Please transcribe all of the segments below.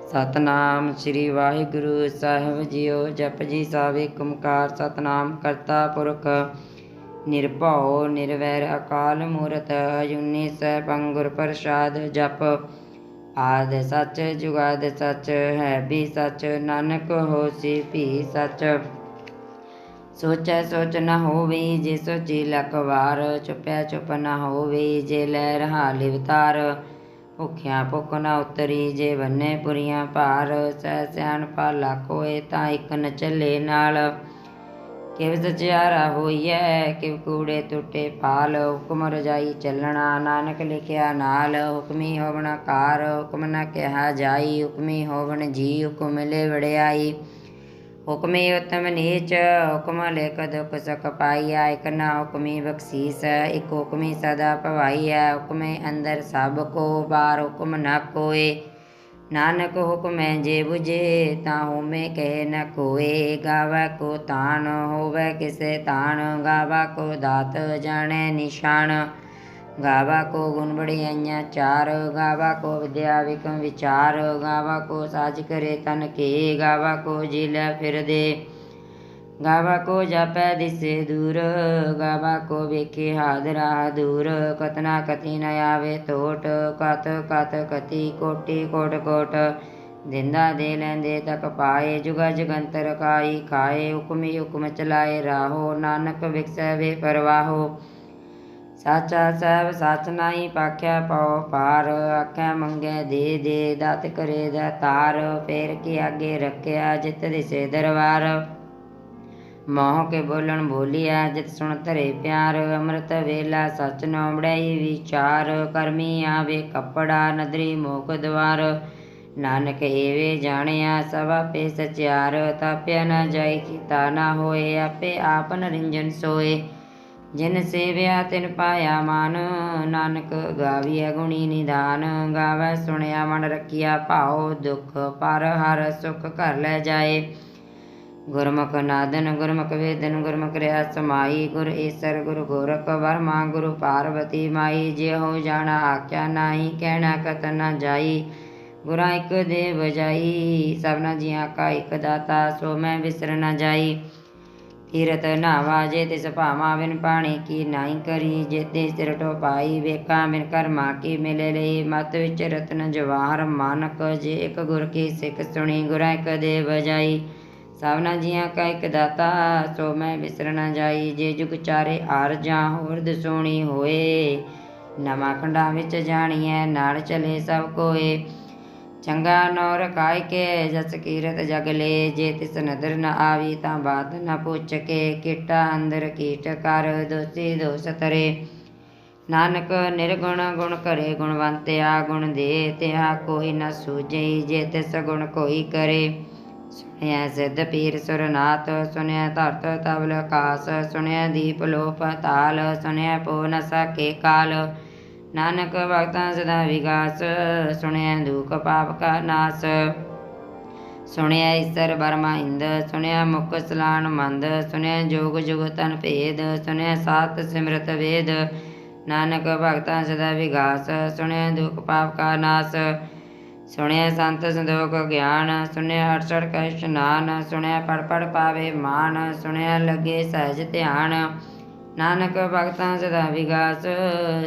ਸਤਨਾਮ ਸ੍ਰੀ ਵਾਹਿਗੁਰੂ ਸਾਹਿਬ JIO. ਜਪ ਜੀ ਸਾਹਿਬ ਏਕ ਓੰਕਾਰ ਸਤਨਾਮ ਕਰਤਾ ਪੁਰਖ ਨਿਰਭਉ ਨਿਰਵੈਰ ਅਕਾਲ ਮੂਰਤ ਅਜੂਨੀ ਸੈਭੰ ਗੁਰ ਪ੍ਰਸਾਦ। ਜਪ ਆਦਿ ਸੱਚ ਜੁਗਾਦਿ ਸੱਚ ਹੈ ਵੀ ਸੱਚ, ਨਾਨਕ ਹੋਸੀ ਭੀ ਸੱਚ। ਸੋਚੈ ਸੋਚ ਨ ਹੋਵੀ ਜੇ ਸੋਚੀ ਲੱਖ ਵਾਰ, ਚੁੱਪੈ ਚੁੱਪ ਨ ਹੋਵੀ ਜੇ ਲੈ ਰਹਾ ਲਿਵਤਾਰ। ਭੁੱਖਿਆਂ ਭੁੱਖ ਨ ਉਤਰੀ ਜੇ ਬੰਨੇ ਪੁਰੀਆਂ ਭਾਰ, ਸਹਿ ਸਿਆਣਪਾ ਲੱਖ ਹੋਏ ਤਾਂ ਇੱਕ ਨ ਚੱਲੇ ਨਾਲ। ਕਿਵ ਸਚਿਆਰਾ ਹੋਈਐ ਕਿਵ ਕੂੜੇ ਟੁੱਟੇ ਪਾਲ, ਹੁਕਮ ਰਜਾਈ ਚੱਲਣਾ ਨਾਨਕ ਲਿਖਿਆ ਨਾਲ। ਹੁਕਮੀ ਹੋਵਣ ਕਾਰ ਹੁਕਮ ਨ ਕਿਹਾ ਜਾਈ, ਹੁਕਮੀ ਹੋਵਣ ਜੀ ਹੁਕਮ ਮਿਲੇ ਵਡਿਆਈ। ਹੁਕਮੀ ਉਤਮ ਨੀਚ ਹੁਕਮ ਲਿਖ ਦੁਖ ਸੁਖ ਪਾਈਐ, ਇਕ ਨ ਹੁਕਮੀ ਬਖਸ਼ੀਸ ਇਕ ਹੁਕਮੀ ਸਦਾ ਭਵਾਈਐ। ਹੁਕਮੇ ਅੰਦਰ ਸਭ ਕੋ ਬਾਰ ਹੁਕਮ ਨ ਕੋਇ, ਨਾਨਕ ਹੁਕਮੈ ਜੇ ਬੁਝੇ ਤਾਂ ਹੋਮੇ ਕਹਿ ਨ ਕੋਇ। ਗਾਵੈ ਕੋ ਤਾਣ ਹੋਵੈ ਕਿਸੇ ਤਾਣ, ਗਾਵਾ ਕੋ ਦਾਤ ਜਾਣੈ ਨਿਸ਼ਾਨ। ਗਾਵਾ ਕੋ ਗੁਣ ਬੜਿਆਈਆਂ ਚਾਰ, ਗਾਵਾ ਕੋ ਵਿਦਿਆ ਵਿਕਮ ਵਿਚਾਰ। ਗਾਵਾ ਕੋ ਸਾਜ ਕਰੇ ਤਨ ਕੇ, ਗਾਵਾ ਕੋ ਜੀਲੈ ਫਿਰਦੇ। ਗਾਵਾ ਕੋ ਜਾਪੈ ਦਿਸੇ ਦੂਰ, ਗਾਵਾ ਕੋ ਵੇਖੇ ਹਾਦਰਾ ਦੂਰ। ਕਤਨਾ ਕਤੀ ਨ ਆਵੇ ਟੋਟ, ਕਤ ਕਤ ਕਤੀ ਕੋਟੀ ਕੋਟ ਕੋਟ। ਦਿੰਦਾ ਦੇ ਲੈਂਦੇ ਤਕ ਪਾਏ, ਜੁਗਾ ਜਗੰਤਰ ਕਾਈ ਖਾਏ। ਹੁਕਮੀ ਹੁਕਮ ਚਲਾਏ ਰਾਹੋ, ਨਾਨਕ ਵਿਖਸੈ ਵੇ ਪਰਵਾਹੋ। ਸਾਚਾ ਸਾਹਿਬ ਸੱਚ ਨਾਹੀ ਪਾਖਿਆ ਪਉ ਪਾਰ, ਆਖਿਆ ਮੰਗੈ ਦੇ ਦੇ ਦਾਤ ਕਰੇ ਦਾਤਾਰ। ਫੇਰ ਕੀ ਆਗੇ ਰੱਖਿਆ ਜਿਤ ਦਿਸੇ ਦਰਬਾਰ, ਮੋਹ ਕੇ ਬੋਲਣ ਬੋਲੀਐ ਜਿਤ ਸੁਣ ਧਰੇ ਪਿਆਰ। ਅੰਮ੍ਰਿਤ ਵੇਲਾ ਸਚ ਨੋ ਬੜਾਈ ਵਿਚਾਰ, ਕਰਮੀ ਆਵੇ ਕੱਪੜਾ ਨਦਰੀ ਮੋਖ ਦੁਆਰ। ਨਾਨਕ ਏਵੇਂ ਜਾਣਿਆ ਸਭ ਆਪੇ ਸਚਿਆਰ, ਤਾਪਿਆ ਨ ਜਾਈ ਕੀਤਾ ਨ ਹੋਏ, ਆਪੇ ਆਪ ਨਿਰੰਜਨ ਸੋਏ। ਜਿਨ ਸੇਵਿਆ ਤਿਨ ਪਾਇਆ ਮਾਨ, ਨਾਨਕ ਗਾਵੀਐ ਗੁਣੀ ਨਿਧਾਨ। ਗਾਵੈ ਸੁਣਿਆ ਮਨ ਰਖਿਆ ਭਾਉ, ਦੁਖ ਪਰ ਹਰ ਸੁਖ ਘਰ ਲੈ ਜਾਏ। ਗੁਰਮੁਖ ਨਾਦਨ ਗੁਰਮੁਖ ਵੇਦਨ ਗੁਰਮੁਖ ਰਿਹਾ ਸਮਾਈ, ਗੁਰ ਈਸਰ ਗੁਰ ਗੋਰਖ ਬਰਮਾ ਗੁਰੂ ਪਾਰਬਤੀ ਮਾਈ। ਜਿਹੋ ਜਾਣਾ ਆਖਿਆ ਨਾਹੀ ਕਹਿਣਾ ਕਤ ਨ ਜਾਈ, ਗੁਰਾਂ ਇਕ ਦੇ ਬਜਾਈ। ਸਭਨਾ ਜੀਆਂ ਕਾ ਇਕ ਦਾਤਾ ਸੋ ਮੈਂ ਵਿਸਰ ਨ ਜਾਈ। ਤੀਰਥ ਨਾਵਾ ਜੇ ਤਿਸ ਭਾਵਾਂ ਬਿਨ ਪਾਣੀ ਕੀ ਨਾਹੀ ਕਰੀ, ਜੇਤੇ ਸਿਰ ਟੋਪਾਈ ਵੇਖਾਂ ਬਿਨ ਕਰਮਾ ਕੀ ਮਿਲੇ ਲਈ। ਮਤ ਵਿੱਚ ਰਤਨ ਜਵਾਹਰ ਮਾਨਕ, ਜੇ ਇਕ ਗੁਰ ਕੀ ਸਿੱਖ ਸੁਣੀ, ਗੁਰਾਂ ਇਕ ਦੇ ਬਜਾਈ। ਸਭਨਾ ਜੀਆਂ ਕਾ ਇਕ ਦਾਤਾ ਸੋ ਮੈਂ ਵਿਸਰ ਨ ਜਾਈ, ਜੇ ਜੁਗ ਚਾਰੇ ਆਰਜਾਂ ਹੋਰ ਦਸੂਣੀ ਹੋਏ। ਨਵਾਂ ਖੰਡਾਂ ਵਿੱਚ ਜਾਣੀਐ ਨਾਲ ਚਲੇ ਸਭ ਕੋਏ। ਚੰਗਾ ਨੋ ਰਖਾਇ ਕੇ ਜਸ ਕੀਰਤ ਜਗ ਲੇ, ਜੇ ਤਿਸ ਨਦਰ ਨ ਆਵੀ ਤਾਂ ਬਾਤ ਨ ਪੁੱਛ ਕੇ। ਕੀਟਾ ਅੰਦਰ ਕੀਟ ਕਰ ਦੋਸੀ ਦੋਸ ਤਰੇ, ਨਾਨਕ ਨਿਰਗੁਣ ਗੁਣ ਕਰੇ ਗੁਣਵੰਤਿਆ। ਗੁਣ ਦੇ ਤਿਹਾ ਕੋਈ ਨ ਸੂਝਈ, ਜੇ ਤਿਸ ਗੁਣ ਕੋਈ ਕਰੇ। ਸੁਣਿਐ ਸਿੱਧ ਪੀਰ ਸੁਰਨਾਥ, ਸੁਣਿਐ ਧਰਤ ਧਵਲ ਆਕਾਸ। ਸੁਣਿਐ ਦੀਪ ਲੋ ਪਾਤਾਲ, ਸੁਣਿਐ ਪੋ ਨ ਸਾਕੇ ਕਾਲ। ਨਾਨਕ ਭਗਤਾਂ ਸਦਾ ਵਿਗਾਸ, ਸੁਣਿਐ ਦੁਖ ਪਾਪ ਕਾ ਨਾਸ। ਸੁਣਿਐ ਈਸਰ ਬਰਮਾ ਇੰਦ, ਸੁਣਿਐ ਮੁਖ ਸਲਾਣ ਮੰਦ। ਸੁਣਿਐ ਜੋਗ ਜੁਗ ਤਨ ਭੇਦ, ਸੁਣਿਐ ਸਾਤ ਸਿਮਰਤ ਵੇਦ। ਨਾਨਕ ਭਗਤਾਂ ਸਦਾ ਵਿਗਾਸ, ਸੁਣਿਐ ਦੁਖ ਪਾਪ ਕਾ ਨਾਸ। ਸੁਣਿਐ ਸੰਤ ਸੰਦੋਖ ਗਿਆਨ, ਸੁਣਿਐ ਅਠਸਠ ਕਾ ਇਸ਼ਨਾਨ। ਸੁਣਿਐ ਪੜ ਪੜ ਪਾਵੇ ਮਾਨ, ਸੁਣਿਐ ਲੱਗੇ ਸਹਿਜ ਧਿਆਨ। ਨਾਨਕ ਭਗਤਾਂ ਸਦਾ ਵਿਗਾਸ,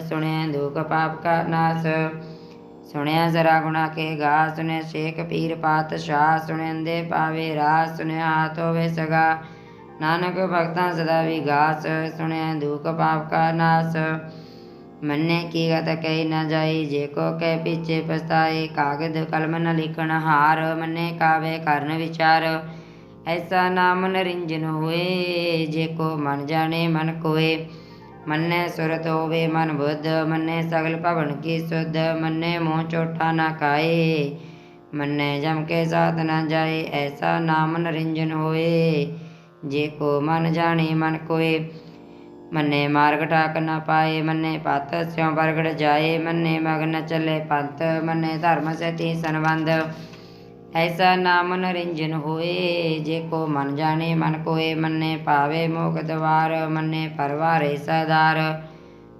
ਸੁਣਿਐ ਦੁਖ ਪਾਪ ਕਾ ਨਾਸ। ਸੁਣਿਐ ਜ਼ਰਾ ਗੁਣਾ ਕੇ ਗਾ, ਸੁਣਿਐ ਸ਼ੇਖ ਪੀਰ ਪਾਤਸ਼ਾਹ। ਸੁਣਿਐ ਅੰਧੇ ਪਾਵੇ ਰਾਹ, ਸੁਣਿਐ ਹਾਥ ਹੋਵੇ ਸਗਾ। ਨਾਨਕ ਭਗਤਾਂ ਸਦਾ ਵਿਗਾਸ, ਸੁਣਿਐ ਦੁਖ ਪਾਪ ਕਾ ਨਾਸ। ਮੰਨੇ ਕੀ ਗਤ ਕਹੀ ਨ ਜਾਈ, ਜੇ ਕੋ ਕਹਿ ਪਿਛੇ ਪਛਤਾਏ। ਕਾਗਦ ਕਲਮ ਨ ਲਿਖਣ ਹਾਰ, ਮੰਨੇ ਕਾਵੇ ਕਰਨ ਵਿਚਾਰ। ਐਸਾ ਨਾਮ ਨਿਰੰਜਨ ਹੋਏ, ਜੇ ਕੋ ਮਨ ਜਾਣੇ ਮਨ ਕੋਏ। ਮੰਨੇ ਸੁਰਤ ਹੋਵੇ ਮਨ ਬੁੱਧ, ਮੰਨੇ ਸਗਲ ਭਵਨ ਕੀ ਸੁਧ। ਮੰਨੇ ਮੂੰਹ ਝੂਠਾ ਨ ਖਾਏ, ਮੰਨੇ ਜਮ ਕੇ ਸਾਥ ਨ ਜਾਏ। ਐਸਾ ਨਾਮ ਨਿਰੰਜਨ ਹੋਏ, ਜੇ ਕੋ ਮਨ ਜਾਣੇ ਮਨ ਕੋਏ। ਮੰਨੇ ਮਾਰਗ ਠਾਕ ਨ ਪਾਏ, ਮੰਨੇ ਪਤ ਸਿਉ ਪ੍ਰਗਟ ਜਾਏ। ਮੰਨੇ ਮਗ ਨ ਚੱਲੇ ਪੰਥ, ਮੰਨੇ ਧਰਮ ਸੈਤੀ ਸੰਬੰਧ। ਐਸਾ ਨਾਮ ਨਿਰੰਜਨ ਹੋਏ, ਜੇ ਕੋ ਮਨ ਜਾਣੇ ਮਨ ਕੋਏ। ਮੰਨੇ ਪਾਵੇ ਮੋਖ ਦਵਾਰ, ਮੰਨੇ ਪਰਵਾਰੇ ਸਰਦਾਰ।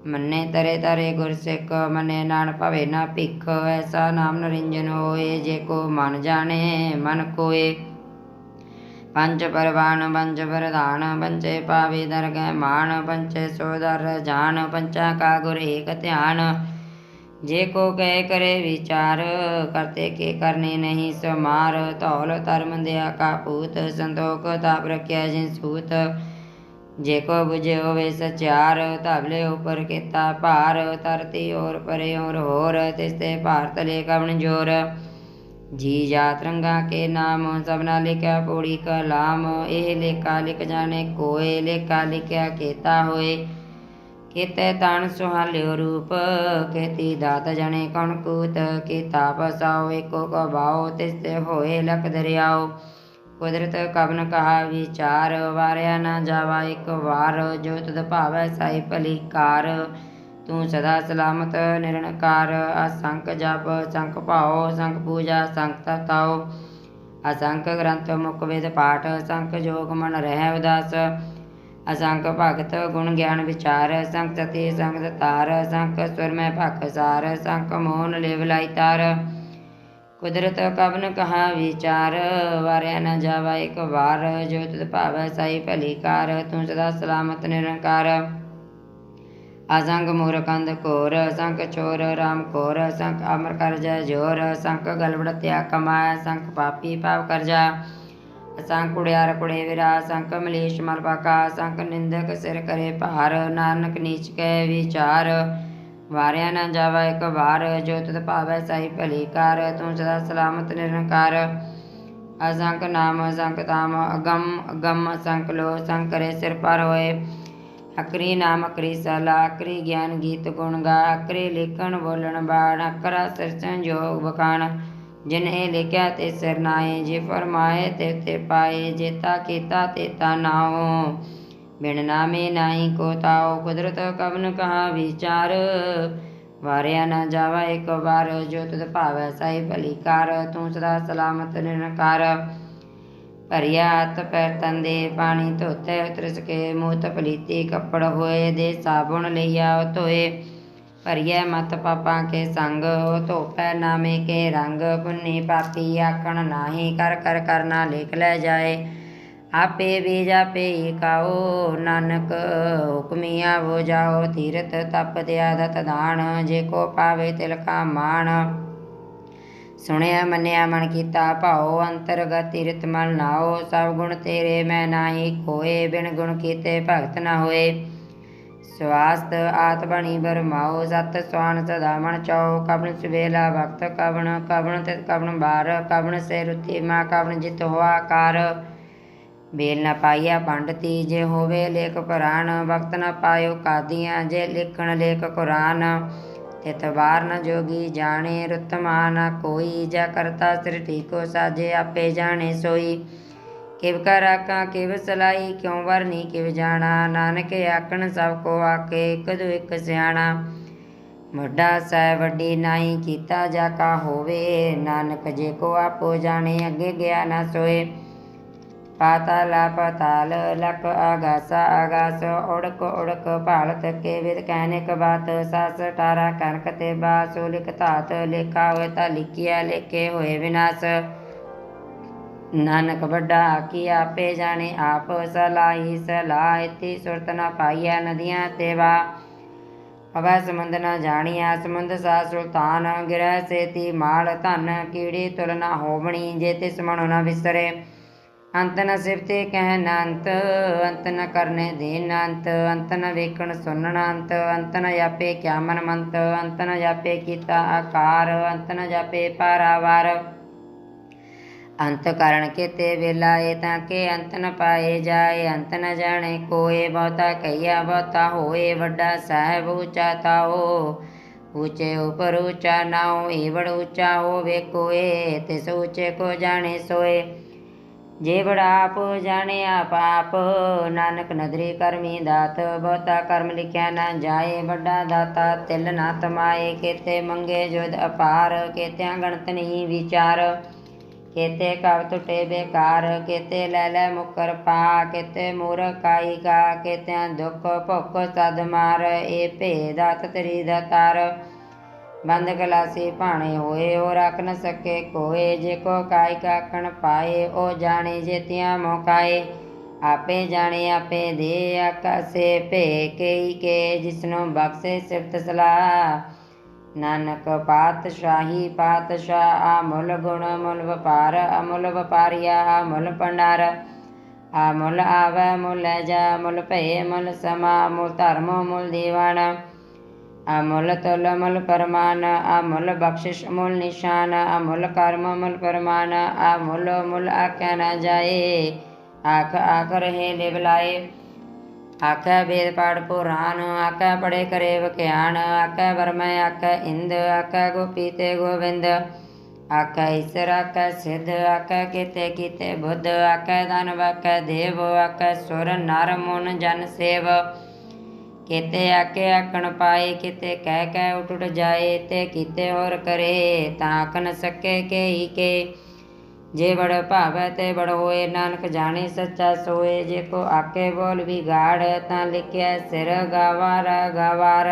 ਮੰਨੇ ਤਰੇ ਤਰੇ ਗੁਰ ਸਿੱਖ, ਮੰਨੇ ਨਾਨਕ ਭਵੇ ਨਾ ਭਿਖ। ਐਸਾ ਨਾਮ ਨਿਰੰਜਨ ਹੋਏ, ਜੇ ਕੋ ਮਨ ਜਾਣੇ ਮਨ ਕੋਏ। ਪੰਚ ਪਰਵਾਨ ਪੰਚ ਪ੍ਰਧਾਨ, ਪੰਚੇ ਪਾਵੇ ਦਰਗਹਿ ਮਾਨ। ਪੰਚੇ ਸੋ ਦਰ ਜਾਨ, ਪੰਚਾਂ ਕਾ ਗੁਰ ਏਕ ਧਿਆਨ। ਜੇ ਕੋ ਕਹਿ ਕਰੇ ਵਿਚਾਰ, ਕਰਤੇ ਕੇ ਕਰਨੇ ਨਹੀਂ ਸਮਾਰ। ਧੌਲ ਧਰਮ ਦਿਆ ਕਾ ਪੂਤ, ਸੰਤੋਖ ਤਾਪ ਰਖਿਆ ਜਿਨ ਸੂਤ। ਜੇ ਕੋ ਬੁਝੇ ਹੋਵੇ ਸਚਿਆਰ, ਧਵਲੇ ਉਪਰ ਕੀਤਾ ਭਾਰ। ਧਰਤੀ ਔਰ ਪਰੇ ਔਰ ਹੋਰ, ਤਿਸ ਤੇ ਭਾਰ ਤਲੇ ਕਵਣ ਜੋਰ। ਜੀ ਜਾਤ ਰੰਗਾ ਕੇ ਨਾਮ, ਸਭਨਾ ਲਿਖਿਆ ਪੌੜੀ ਕਲਾਮ। ਇਹ ਲੇਖਾ ਲਿਖ ਜਾਣੇ ਕੋਏ, ਲੇਖਾ ਲਿਖਿਆ ਕੀਤਾ ਹੋਏ। ਕੀਤੇ ਤਨ ਸੁਹਾਲਿਓ ਰੂਪ, ਕੀਤੀ ਦਾਤ ਜਣੇ ਕੌਣ ਕੂਤ। ਕੀਤਾ ਪਸਾਓ ਏਕੋ ਕਬਾਓ, ਤਿਸ ਤੇ ਹੋਏ ਲਖ ਦਰਿਆਓ। ਕੁਦਰਤ ਕਵਨ ਕਹਾ ਵਿਚਾਰ, ਵਾਰਿਆ ਨਾ ਜਾਵਾ ਇੱਕ ਵਾਰ। ਜੋ ਤੁਧ ਭਾਵੈ ਸਾਈ ਭਲੀ ਕਾਰ, ਤੂੰ ਸਦਾ ਸਲਾਮਤ ਨਿਰੰਕਾਰ। ਅਸੰਖ ਜਪ ਸੰਖ ਭਾਓ, ਸੰਖ ਪੂਜਾ ਸੰਖ ਤਤਾਓ। ਅਸੰਖ ਗ੍ਰੰਥ ਮੁਖ ਵੇਦ ਪਾਠ, ਅਸੰਖ ਜੋਗ ਮਨ ਰਹਿ ਉਦਾਸ। ਅਸੰਖ ਭਗਤ ਗੁਣ ਗਿਆਨ ਵਿਚਾਰ, ਅਸੰਖ ਸਤੀ ਸੰਗ ਦਤਾਰ। ਅਸੰਖ ਸੁਰ ਮੈਂ ਭਖ ਸਾਰ, ਅਸੰਖ ਮੋਹਨ ਲਿਵ ਲਾਈ ਤਾਰ। ਕੁਦਰਤ ਕਵਨ ਕਹਾ ਵਿਚਾਰ, ਵਾਰਿਆ ਨਾ ਜਾਵਾ ਇੱਕ ਵਾਰ। ਜੋ ਤੁਧ ਭਾਵੈ ਸਾਈ ਭਲੀ ਕਾਰ, ਤੂੰ ਸਦਾ ਸਲਾਮਤ ਨਿਰੰਕਾਰ। ਅਸੰਖ ਮੂਰ ਕੰਧ ਘੋਰ, ਅਸੰਖ ਚੋਰ ਰਾਮ ਘੋਰ। ਅਸੰਖ ਅਮਰ ਕਰਜੈ ਜੋਰ, ਅਸੰਖ ਗਲਵੜ ਤਿਆ ਕਮਾਇਆ। ਅਸੰਖ ਪਾਪੀ ਪਾਪ ਕਰਜਾ, ਅਸੰਖ ਕੁੜਿਆਰ ਕੁੜੇ ਵਿਰਾ। ਅਸੰਖ ਮਲੇਸ਼ ਮਲ ਪਾਕਾ, ਅਸੰਖ ਨਿੰਦਕ ਸਿਰ ਕਰੇ ਭਾਰ। ਨਾਨਕ ਨੀਚ ਕੈ ਵਿਚਾਰ, ਵਾਰਿਆ ਨਾ ਜਾਵਾ ਇੱਕ ਵਾਰ। ਜੋ ਤੁਧ ਭਾਵੈ ਸਾਈ ਭਲੀ ਕਾਰ, ਤੂੰ ਸਦਾ ਸਲਾਮਤ ਨਿਰੰਕਾਰ। ਅਸੰਖ ਨਾਮ ਅਸੰਖ ਤਾਮ, ਅਗਮ ਅਗਮ ਅਸੰਖ ਲੋ। ਅਸੰਖ ਕਰੇ ਸਿਰ ਪਰ ਹੋਏ, ਅਕਰੀ ਨਾਮ ਅਕਰੀ ਸਲਾ। ਅਕਰੀ ਗਿਆਨ ਗੀਤ ਗੁਣ ਗਾ, ਅਕਰੀ ਲਿਖਣ ਬੋਲਣ ਬਾਣ। ਅਕਰਾ ਸਿਰ ਸੰਜੋਗ ਬਖਾਣ, ਜਿਨ ਇਹ ਲਿਖਿਆ ਤੇ ਸਿਰ ਨਾਏ। ਜੇ ਫਰਮਾਏ ਤੇ ਤੇ ਪਾਏ, ਜੇਤਾ ਕੀਤਾ ਤੇਤਾ ਨਾਉ। ਬਿਨ ਨਾਮੇ ਨਾਹੀ ਕੋ ਤਾਉ, ਕੁਦਰਤ ਕਵਨ ਕਹਾ ਵਿਚਾਰ। ਵਾਰਿਆ ਨਾ ਜਾਵਾ ਇੱਕ ਵਾਰ, ਜੋ ਤੁਧ ਭਾਵੈ ਸਾਈ ਭਲੀ ਕਾਰ। ਤੂੰ ਸਦਾ ਸਲਾਮਤ ਨਿਰੰਕਾਰ। ਭਰਿਆ ਹੱਥ ਪੈਰ ਤਨ ਦੇ ਪਾਣੀ ਧੋਤੇ, ਉਤਰਸ ਕੇ ਮੂਤ ਪਲੀਤੀ ਕੱਪੜ ਹੋਏ। ਦੇ ਸਾਬੁਣ ਲਈਆ ਉਹ ਧੋਏ, ਭਰੀਐ ਮਤ ਪਾਪਾਂ ਕੇ ਸੰਗ। ਉਹ ਧੋਪੈ ਨਾਮੇ ਕੇ ਰੰਗ, ਪੁੰਨੀ ਪਾਪੀ ਆਖਣ ਨਾਹੀ। ਕਰ ਕਰ ਕਰਨਾ ਲਿਖ ਲੈ ਜਾਏ, ਆਪੇ ਵੀ ਜਾਪੇ ਕਾਓ। ਨਾਨਕ ਹੁਕਮੀਆ ਹੋ ਜਾਓ, ਤੀਰਥ ਤਪ ਦਿਆਦਤ ਦਾਨ। ਜੇ ਕੋ ਪਾਵੇ ਤਿਲ ਕਾ ਮਾਣ, ਸੁਣਿਆ ਮੰਨਿਆ ਮਨ ਕੀਤਾ ਭਾਓ। ਅੰਤਰਗਤ ਤੀਰਥ ਮਲ ਨਾਓ, ਸਭ ਗੁਣ ਤੇਰੇ ਮੈਂ ਨਾਹੀ ਖੋਏ। ਬਿਨ ਗੁਣ ਕੀਤੇ ਭਗਤ ਨਾ ਹੋਏ, ਸਵਾਸਤ ਆਤ ਬਣੀ ਬਰਮਾਓ। ਸਤ ਸਵਾਨ ਸਦਾ ਮਨ ਚਾਓ, ਕਵਣ ਸੁਵੇਲਾ ਵਕਤ ਕਵਣ। ਕਵਣ ਤਿਤ ਕਵਣ ਬਾਰ, ਕਵਣ ਸੇ ਰੁਤੀ ਮਾ ਕਵਣ ਜਿਤ ਹੋਆ ਕਾਰ। ਬੇਲ ਨਾ ਪਾਈਆ ਪੰਡਤੀ, ਜੇ ਹੋਵੇ ਲੇਖ ਪੁਰਾਣ। ਵਕਤ ਨਾ ਪਾਇਓ ਕਾਦੀਆਂ, ਜੇ ਲਿਖਣ ਲੇਖ ਕੁਰਾਨ। ਤਿਤ ਵਾਰ ਨ ਜੋਗੀ ਜਾਣੇ, ਰੁੱਤ ਮਾ ਨਾ ਕੋਈ। ਜਾ ਕਰਤਾ ਸਿਰ ਠੀਕੋ ਸਾਜੇ, ਆਪੇ ਜਾਣੇ ਸੋਈ। ਕਿਵ ਕਰ ਆਖਾਂ ਕਿਵ ਸਲਾਈ, ਕਿਉ ਵਰਨੀ ਕਿਵ ਜਾਣਾ। ਨਾਨਕ ਆਖਣ ਸਭ ਕੋ ਆਕੇ, ਇਕ ਦੂ ਇਕ ਸਿਆਣਾ। ਵੱਡਾ ਸਹਿ ਵੱਡੀ ਨਾਹੀ ਕੀਤਾ ਜਾ ਕਾ ਹੋਵੇ। ਨਾਨਕ ਜੇ ਕੋ ਆਪੋ ਜਾਣੇ, ਅੱਗੇ ਗਿਆ ਨਾ ਸੋਏ। ਪਾਤਾਲ ਪਾਤਾਲ ਲਖ ਆਗਾਸਾ ਆਗਾਸ। ਉੜਕ ਉੜਕ ਭਾਲਤ ਕੇ ਵਿਦ ਕਹਿਨਿਕ ਬਾਤ। ਸਸ 18 ਕਨਕ ਤੇ ਬਾਸ, ਲਿਖ ਧਾਤ ਲੇਖਾ ਹੋਏ ਤਾਂ ਲਿਖਿਆ। ਲੇਖੇ ਹੋਏ ਵਿਨਾਸ਼, ਨਾਨਕ ਵੱਡਾ ਆਖੀ ਆਪੇ ਜਾਣੇ ਆਪ। ਸਲਾਹੀ ਸਲਾਹ ਇਤੀ ਸੁਰਤ ਨਾ ਪਾਈਆ, ਨਦੀਆਂ ਤੇ ਵਾ ਅਵਾ ਸਮੁੰਦ ਨਾ ਜਾਣੀਆ। ਸਮੁੰਦ ਸਾ ਸੁਲਤਾਨ, ਗਿਰਹਿ ਸੇਤੀ ਮਾਲ ਧਨ। ਕੀੜੀ ਤੁਲ ਨਾ ਹੋਵਣੀ, ਜੇ ਤਿਸ ਮਨੋ ਨਾ ਵਿਸਰੇ। ਅੰਤ ਨ ਸਿਫਤੇ ਕਹਿ ਨ ਅੰਤ, ਅੰਤ ਨ ਕਰਨੇ ਦੇਨ ਨ ਅੰਤ। ਅੰਤ ਨ ਵੇਖਣ ਸੁਣਨ ਅੰਤ, ਅੰਤ ਨ ਜਾਪੇ ਕਿਆ ਮਨ ਮੰਤ। ਅੰਤ ਨ ਜਾਪੇ ਕੀਤਾ ਆਕਾਰ, ਅੰਤ ਨ ਜਾਪੇ ਪਾਰਾਵਾਰ। ਅੰਤ ਕਰਨ ਕੀਤੇ ਵੇਲਾ, ਏ ਤਾਂ ਕਿ ਅੰਤ ਨ ਪਾਏ ਜਾਏ। ਅੰਤ ਨ ਜਾਣੇ ਕੋਏ, ਬਹੁਤਾ ਕਹੀਆ ਬਹੁਤਾ ਹੋਏ। ਵੱਡਾ ਸਾਹਿਬ ਉੱਚਾ ਤਾਓ, ਉੱਚੇ ਉਪਰ ਉੱਚਾ ਨਾਉ। ਏਵੜ ਉੱਚਾ ਹੋਵੇ ਕੋਏ, ਤਿਸ ਉੱਚੇ ਕੋ ਜਾਣੇ ਸੋਏ। ਜੇ ਬੜਾ ਆਪ ਜਾਣੇ ਆਪ ਆਪ, ਨਾਨਕ ਨਦਰੀ ਕਰਮੀ ਦਾਤ। ਬਹੁਤਾ ਕਰਮ ਲਿਖਿਆ ਨਾ ਜਾਏ, ਵੱਡਾ ਦਾਤਾ ਤਿਲ ਨਾ ਤਮਾਏ। ਕੇਤੇ ਮੰਗੇ ਜੁਦ ਅਪਾਰ, ਕੇਤਿਆਂ ਗਣਤ ਨਹੀਂ ਵਿਚਾਰ। केते कव टुटे बेकार, केते लै लै मुकर पा, केते मूर्ख काई गा, केत्या दुख भुख सद मार, ए भेद तरी दातार। बंद गलासी भाणे होए, ओ रख न सके कोए, जे को काई काकण पाए, ओ जाने जेतिया मोकाए। आपे जाने आपे दे, आकासे भे कई के, जिसनों बख्शे सिफत सलाह। नानक पातशाही पातशाह, अमुल गुण मुल वपार, अमुल वपारिया अमुल भंडार। अमुल आवै मुल लै जा, मुल भये मुल समा, मुल धर्म मुल दीवान। अमुल तुल मुल परमान, अमुल बख्शिश मुल निशान, अमुल कर्म मुल परमान, अमुल मुल आख्या न जाए। आख आख रहे लिवलाए, आखै वेद पढ़ पुराण, आखै पढ़े करे विज्ञान, आखै बरमै आखै इंद, आखै गोपी ते गोविंद। आखै ईसर आखै सिद्ध, आखै केते कीते बुद्ध, आखै दानव आखै देव, आखै सुर नर मुन जन सेव। केते आके आखण पाए, केते कह कह उठ उठ जाए, ते कीते होर करे, तां आख न सके केई के। जे बड़ भावै ते बड़ होए, नानक जाने सच्चा सोए, जे को आके बोल बिगाड़, तां लिखिया सिर गवार गवार।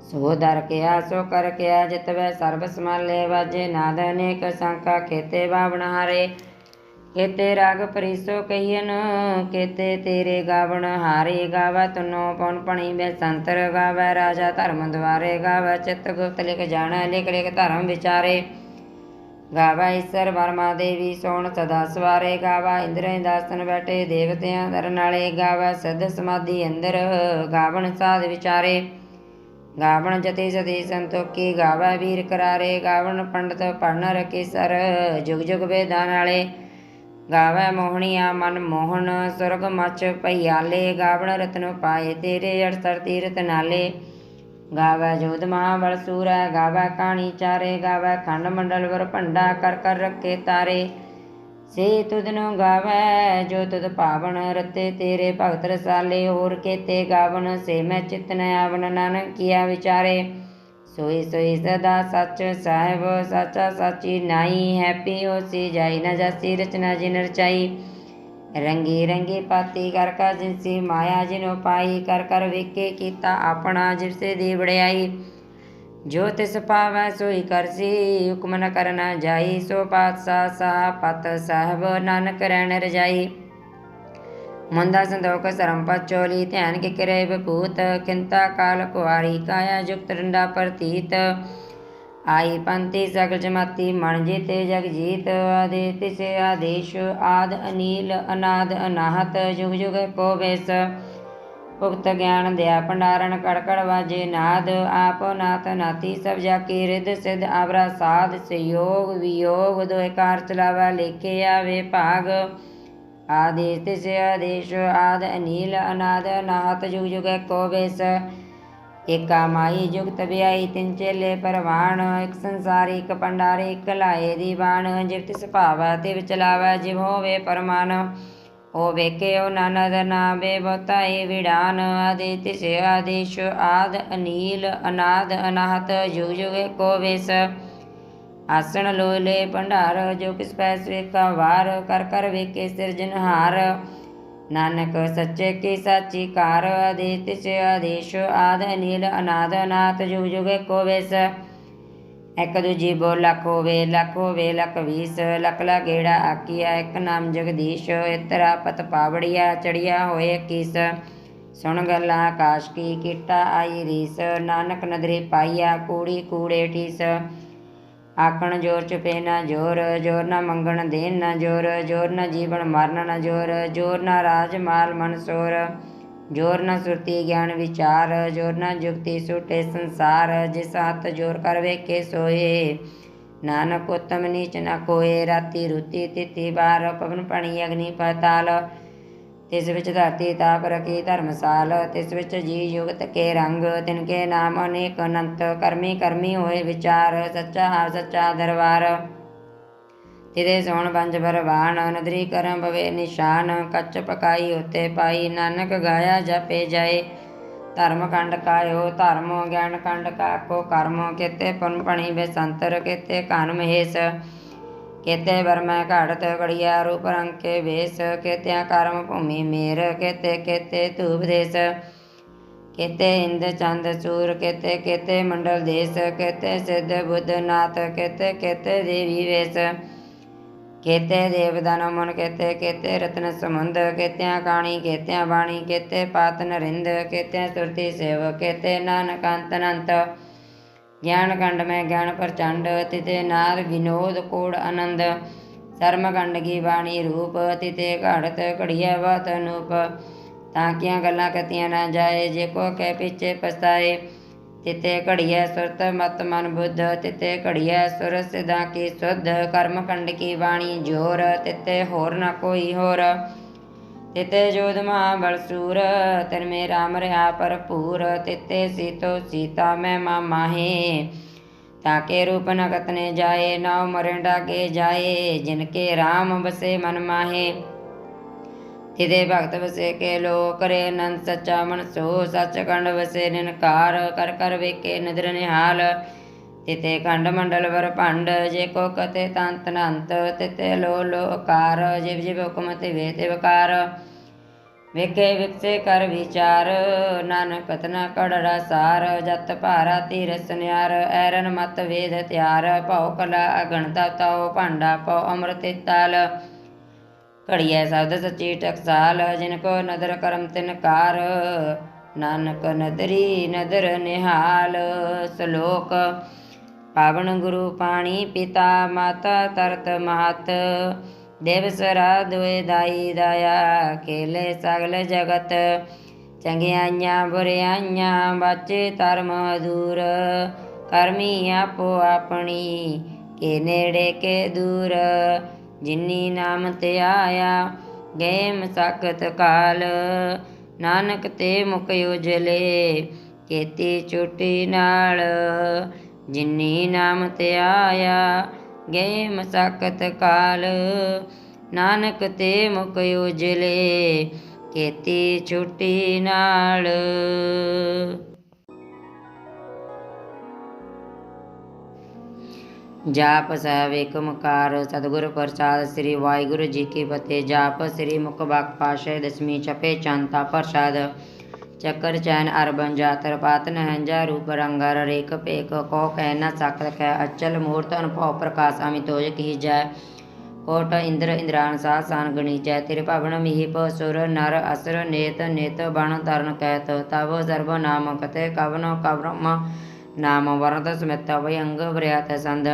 सो दर किया सो कर किया, जितवै सर्ब समाले, वाजे नाद अनेक संखा, केते बावण हारे। केते राग परिसो कहियन, केते तेरे गावण हारे। गावै तुनो पौन पणी बेसंतर, गावै राजा धर्म द्वारे, गावै चित गुप्त लिख जाणै, लिख लिख धर्म विचारे। गावा ईसर वर्मा देवी सोण सदा सवारे, गावा इंद्र इंदासन बैठे देवतियां दर नाले, गावा सिद्ध समाधि अंदर, गावण साध विचारे। गावण जति सती संतोखी, गावा वीर करारे, गावण पंडित पढ़न रकेसर, जुग जुग वेदां नाले। गावै मोहणिया मन मोहन, सुरग मच पइयाले, गावण रतन पाए तेरे, 68 तीरथ नाले। गावै जोध महाबल सूरै, गावै कहानी चारे, गावै खंड मंडल वर भंडा, कर कर रखे तारे। से तुधनो गावै जो तुध पावन, रते तेरे भगत रसाले, होर केते गावन, से मैं चित न आवन, नानक किया विचारे। सोई सोई सदा सच साहिब, साचा साची नाई, हैप्पी होसी जाई न जासी, रचना जिन रचाई। रंगी रंगी पाती कर कर जिनसी, माया जिनो पाई, कर कर वेखे कीता अपना, जिससे दी बड़ियाई। जो तिस पावै सोई करसी, हुक्म न करना जाई, सो पातशाह साह पत साहब, नानक रैन रजाई। मुंदा संदोख सरम पचोली, ध्यान के करे विभूत, खिंता काल कुआरी, काया जुक्त डंडा प्रतीत। आई पंथी सगल जमाती, मन जीते जग जीत, आदित्य से आदेश, आद अनील अनाद अनाहत, जुग जुग को बेस। भुगत ज्ञान दया भंडारण, कड़कड़ वाजे नाद, आप नाथ नाथी सब जाकी, रिद सिद्ध आवरा साध, संयोग वियोग, दोहे कार चलावा, लेखे आवे भाग। आदित्य से आदेश, आद अनील अनाद अनाहत, जुग जुग को बेस। एका माई जुगत ब्याई, तिन चेले परवान, एक संसारी एक भंडारे, एक लाए दीवान। जिव तिस भावै तिव चलावै, जिव होवे परमान, ओ वेखे ओ नानद नावे बहुताई विडान। आदित्य से आदेश, आद अनील अनाद अनाहत, जुग जुग को वेस। आसन लोय ले भंडार, जो किस पैस वेखा वार, कर कर वेखे सिरजनहार। नानक सच्चे की साची कार, आदित्य से आदेश, आद अनील अनाद अनाथ, जुग जुग को वेस। एक दूजी बो लख होवे लख बीस, लख ला गेड़ा आकिया, एक नाम जगदीश। इतरा पत पावड़िया, चढ़िया होए किस, सुन गल्ला आकाश की, किटा आई रीस। नानक नदरी पाइया, कूड़ी कूड़े ठीस। आखण जोर चुपे न जोर, जोर न मंगण देन न जोर, जोर न जीवन मरण न जोर, जोर न राज माल मन सोर। जोर न सुरती ज्ञान विचार, जोर न जुगती सूटे संसार। जिस हथ जोर कर वेखे सोए, नानक उत्तम नीच न कोए। राती रुती तिथि बार, पवन पानी अग्नि पाताल। तिस विच धरती ताप रखी धर्मसाल, तिस विच जी युगत के रंग। तिनके नाम अनेक अनंत, करमी करमी होए विचार। सच्चा हार सच्चा दरबार, तिदे सोहण पंज बरबान। नदरी करम भवे निशान, कच्च पकाई होते पाई। नानक गाया जपे जाए, धर्म कंड कायो धर्म। ज्ञान कंड काको कर्म, केते पुन पणी बेसंतर, केते कान महेश। केते बरमै घाड़त घड़िया रूप रंग के वेश, केत्या कर्म भूमि मेर, केते केते धूप देश, केते इंद चंद सूर, केते केते मंडल देश, केते सिद्ध बुद्ध नाथ, केते केते देवी वेश, केते देवदान मन, केते केते रत्न समुंद, केत्या काणी केत्या बाणी, केते पात नरिंद, केत्या सुरति सेव, केते नानक अंत अनंत, ज्ञान खंड में ज्ञान प्रचंड, तिते नाद विनोद कोड आनंद, शर्म खंड की बाणी रूप, तिते घाड़त घड़िया बात अनूप, ताकियां गल्लां कतियां ना जाए, जे को कह पीछे पछताए, तिते घड़िया सुरत मत मन बुद्ध, तिते घड़िया सुर सिद्धा की शुद्ध, कर्म खंड की बाणी जोर, तिते होर न कोई होर, तिते जोध महाबल सूर, तिर में राम रहा भरपूर, तिते सीतो सीता मैं माहे, ताके रूप नगत ने जाए, नाव मरे डाके जाए, जिनके राम बसे मन माहे, तिते भगत बसे के लो, करे नंद सच्चा मन सो, सचखंड बसे निनकार, कर कर वेखे नदर निहाल, तिते खंड मंडल वर भंड, जे को कते तंत नंत, तिते लो कार, जिव जिव हुक्म तिवे तिवकार, वेखे विकसे कर विचार, नानक कतना कड़ड़ा सार, जत भारा तीरस न्यार, ऐरन मत वेद त्यार, भौ कला अगणता ताओ, भांडा पौ अमृत ताल, घड़िया शब्द सची टकसाल, जिनको नदर करम तिनकार, नानक नदरी नदर निहाल। श्लोक। पावन गुरु पाणी पिता माता तरत महत, दिवसरा दुए दाई दाया, खेले सगल जगत, चंगियाइयां बुरियाइयां बचे धर्म दूर, करमी आपो अपनी के नेड़े के दूर, जिन्नी नाम ते आया गए मसाकत काल, नानक ते मुख उजले केती चोटी नाल, जिन्नी नाम ते आया गए मसाकत काल, नानक ते मुख उजले केती छुटी नाल। जाप ਸਾਹਿਬ ਏਕ ਓਂਕਾਰ सतगुर प्रसाद श्री वाहिगुरु जी की फतेह। जाप श्री मुख बाग पातशाही दसवीं छपे चंता प्रसाद चक्कर चैन अरबन जातर पात नहंजा रूप रंगर रेख पेख कौ कह न सकत कह अचल मूर्त अनुभव प्रकाश अमितोज की जय कोट इंद्र इंद्रान साह सान गणी जय तिर भवन मिहिप सुर नर असुर नेत नेत बण तरन कहत तब सर्व नाम कते कवन कब्रह्म नाम वरद स्मित भयंग व्रत संद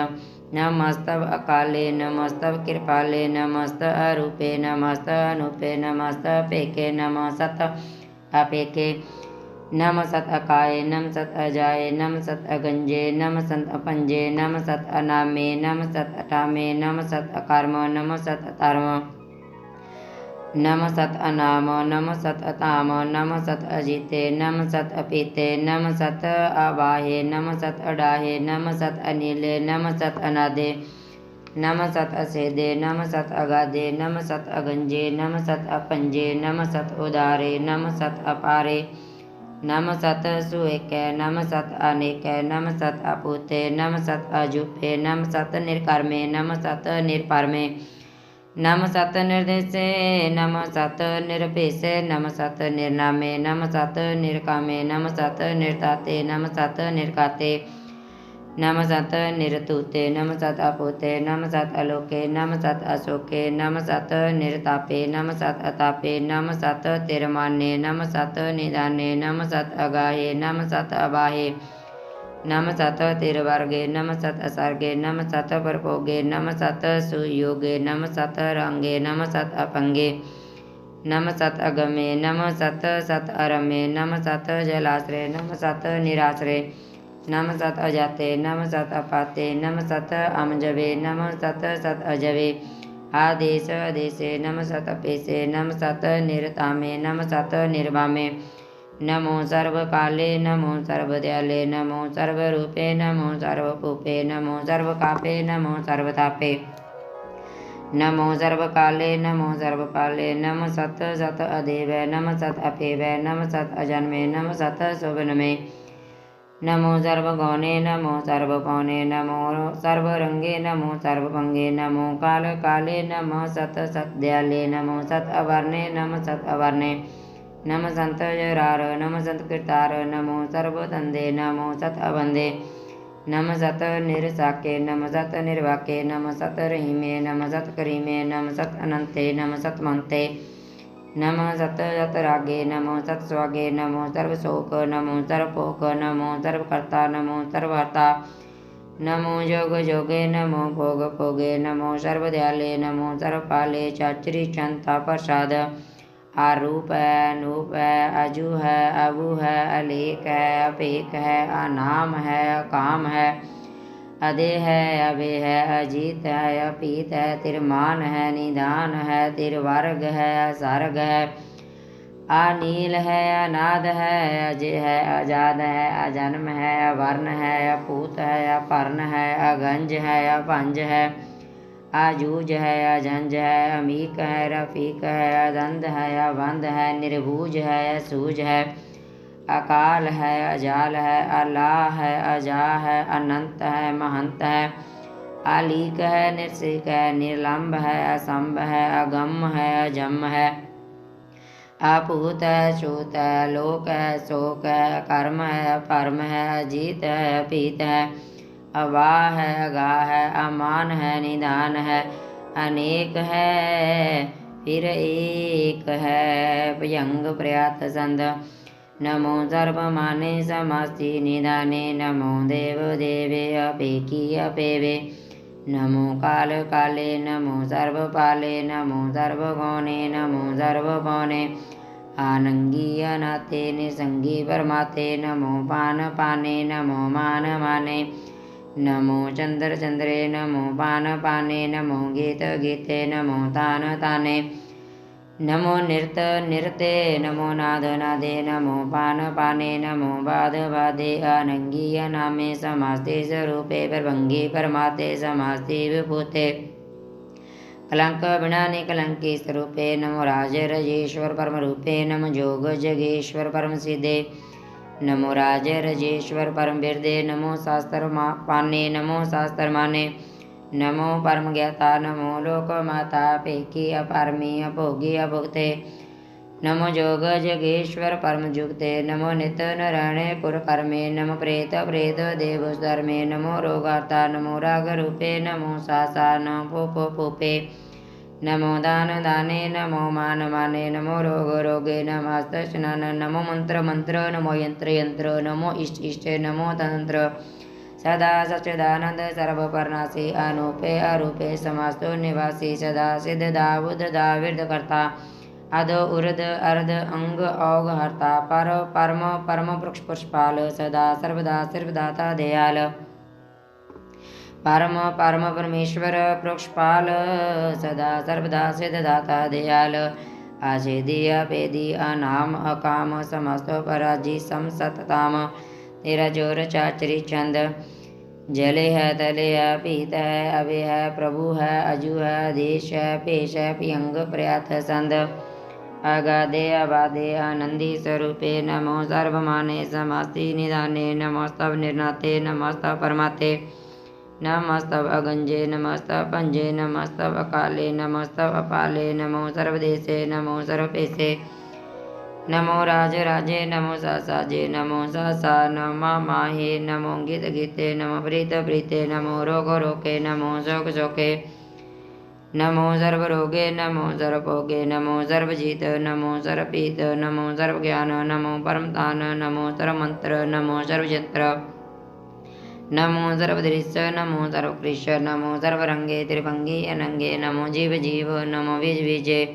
नमस्तव अकाले नमस्तव कृपाले नमस्त अरूपे नमस्त अनूपे नमस्त पेके नम सत अपेके नम सत अकाये नम सत अजाये नम सत अगंजे नम सत अपंजे नम सत अनामे नम सत अटामे नम सत अकर्म नम सत अतर्म नम सत अनाम नम सत अताम नम सत अजीते नम सत अपीते नम सत अबाहे नम सत अडाहे नम सत अनीले नम सत अनादे नम सत असेदे नम सत अगाधे नम सत अगंजे नम सत अपंजे नम सत उदारे नम सत अपारे नम सत सुएकै नम सत अनेकै नम सत अपूते नम सत अजूफे नम सत निर्कर्मे नम सत निर्परमे नम सत निर्देशे नम सत निरपेशे नम सत निर्नामे नम सत निरकामे नम सत निर्ताते नम सत निर्काते नम सत निरतूते नम सत अपूते नम सत अलोके नम सत अशोके नम सत निर्तापे नम सत अतापे नम सत तिरमाने नम सत निदाने नम सत अगाहे नम सत अबाहे नम सत तिरवर्गे नम सत असर्गे नम सत परभोगे नम सत सुयोगे नम सत रंगे नम सत अपंगे नम सत अगमे नम सत सत अरमे नम सत जलाश्रय नम सत निराश्रय नम सत अजाते नम सत अपाते नम सत अमजवे नम सत सत अजवे आदेश अदेशे नम सत पेशे नम सत निरतामे नम सत निर्वामे नमो सर्वकाले नमो सर्वदयाले नमो सर्वरूपे नमो सर्वभूपे नमो सर्वकापे नमो सर्वतापे नमो सर्वकाले नमो सर्वपाले नम सत सत अदेव नम सत अपेव नम सत अजन्मे नम सत सुवनमे नमो सर्वगौणे नमो सर्वपौने नमो सर्वरंगे नमो सर्वभंगे नमो काल काले नमो सत सत्दयाले नमो सत अवर्णे नमो सत अवर्णे नम संत जरार नम संत कृतार नमो सर्वतंदे नमो सत अबंदे नम सत निरसाके नम सत निर्वाके नम सत रहीमे नम सत करीमे नम सत अनंते नम सत मंते नमो सत सत रागे नमो सत स्वागे नमो सर्वशोक नमो सर्वपोक नमो सर्वकर्ता नमो सर्वहर्ता नमो जोग जोगे नमो भोग भोगे नमो सर्वदयाले नमो सर्वपाले चाचरी चंता प्रसाद आरूप है अनूप है अजू है अबू है अलेक है अपेक है अनाम है अकाम है अदे है अबे है अजीत है अपीत है तिरमान है निदान है तिरवर्ग है असर्ग है अनील है अनाद है अजय है आजाद है अजन्म है अवर्ण है अपूत है अपर्ण है अगंज है अपंज है अजूज है अजंज है अमीक है रफीक है अदंद है अबंद है निर्भुज है असूज है अकाल है अजाल है अल्लाह है अजा है अनंत है महंत है अलीक है निर्सिक है निर्लंब है असंभ है अगम है अजम है अपूत है छूत है लोक है शोक है कर्म है परम है अजीत है अपीत है अवाह है अगाह है अमान है निदान है अनेक है फिर एक है भयंग प्रयात संद नमो सर्वमाने समस्ति निदाने नमो देव देवे अपेकी अपेवे नमो काल काले नमो सर्वपाले नमो सर्वगौणे नमो सर्वपौने आनंगी अनाते निसंगी परमाते नमो पान पाने नमो मान माने नमो चंद्र चंद्रे नमो पान पाने नमो गीत गीते नमो तान ताने नमो नृत नृते नमो नाद नादे नमो पान पाने नमो बाद बादे अनंगी नामे समास्ते स्वरूपे परभंगी परमाते समास्ते विभूते कलंक बिनाने कलंकी स्वरूपे नमो राज रजेश्वर परम रूपे नमो जोग जगेश्वर परम सिद्धे नमो राज रजेश्वर परम बिरदे नमो शास्त्र पाने नमो शास्त्र माने नमो परम ज्ञाता नमो लोक माता पेकी अपरमी अभोगी अभुक्ते नमो जोग जगेश्वर परम जुगते नमो नित नारायण कुर कर्मे नमो प्रेत प्रेत देव धर्मे नमो रोगार्ता नमो राग रूपे नमो सासा नमो पोपे नमो दान दाने नमो मान माने नमो रोग रोगे नमस्त स्नान नमो मंत्र मंत्र नमो यंत्र यंत्र नमो इष्ट इष्ट नमो तंत्र सदा सच्चिदानंद सर्वपर्णासी अनूपे अरूपे समस्तो निवासी सदा सिद्ध दावुद दाविद कर्ता अध उर्द अर्ध अंग औग हर्ता पर परम परम पुष्पाल सदा सर्वदा सर्वदाता दयाल परम परम परमेश्वर पुष्पाल सदा सर्वदा सिद्धदाता दयाल आजेदी अपेदी अनाम अकाम समस्त पराजी सम सतताम तेरा जोर चाचरी चंद जले है तले है पीत है अभय है प्रभु है अजू है देश है पेश है पियंग प्रयात संद अगाधे अबाधे आनंदी स्वरूपे नमो सर्वमाने समास्ति निदाने नमस्तव निर्नाते नमस्तव परमाते नमस्तव अगंजे नमस्तव पंजे नमस्तव अकाले नमस्तव अपाले नमो सर्वदेशे नमो सर्वपेशे नमो राज राजे नमो साजे नमो सा नमो माहे नमो गीत गीते नमो प्रीत प्रीते नमो रोग रोके नमो शोक शोके नमो सर्व रोगे नमो सर्वभोगे नमो सर्वजीत नमो सर्वपीत नमो सर्वज्ञान नमो परमतान नमो सर्वमंत्र नमो सर्वयंत्र नमो सर्वदृश्य नमो सर्वकृष्ण नमो सर्वरंगे त्रिभंगी अनंगे नमो जीव जीव नमो बीज बीजे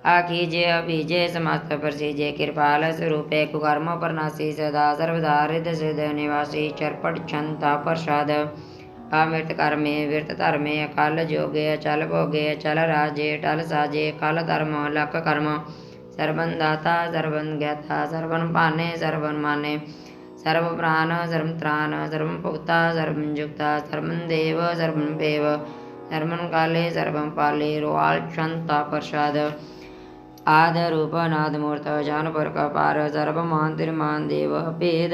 आखीजे अभीजे समस्त प्रसीजे कृपाल स्वरूपे कुकर्म परनासी सदा सर्वदा हृदय सिद्ध निवासी चरपट क्षंता प्रसाद अमृत कर्मे विरत धर्मे अकाल जोगे अचल भोगे अचल राजे टल साजे काल धर्म लक कर्म सर्वन दाता सर्वन ज्ञाता सर्वन पाने सर्वन माने सर्व प्राण सर्व त्राण सर्व पुक्ता सर्व जुक्ता सर्वन देव सर्वन पेव सर्वन काले सर्वं पाले रोआल क्षंता प्रसाद आद रूप नाद मूर्त जानपुर कपार सर्वमान तिरमान देव भेद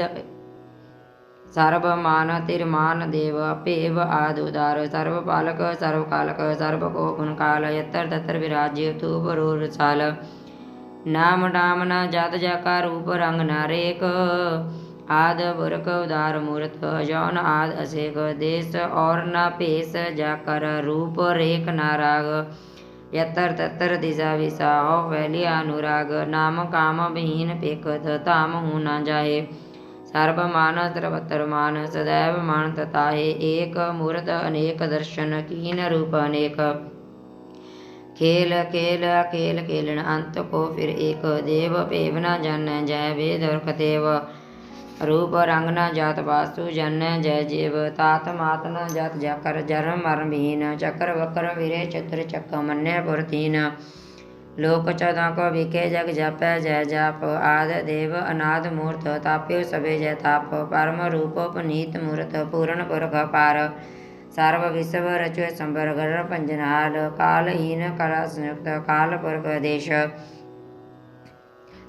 सर्व मान तिरमान देव अपेव आद उदार सर्व पालक सर्व कालक सर्व को गुण काल यत्र तत्र विराज्य तू बरूर साल नाम नाम न जात जाका रूप रंग नारेक आद बुरक उदार मूर्त जौन आद असेक देश और न पेश जाकर रूप रेख नाराग यत्र तत्र दिशा विसा हो वैली अनुराग नाम काम विहीन पेकत ताम हूँ न जाहे सर्व मान सर्वत्र मान सदैव मान तताहे एक मूर्त अनेक दर्शन कीन रूप अनेक खेल खेल खेल खेलन अंत को फिर एक देव पेव न जन जय वेद और कतेव रूप रंग न जात वास्तु जन जय जीव तात मात न जात जाकर जन्म मरण भीन चक्र वक्र विरे चतुर चक्क मन्य पुरतीन लोक 14 को विखे जग जप जय जाप आद देव अनाद मूर्त ताप्यो सबे जय ताप परम रूप पुनीत मूर्त पूर्ण पुरख पार सर्व विश्व रचो संबर गर पंजनहाल कालहीन कला संयुक्त काल पुरख देश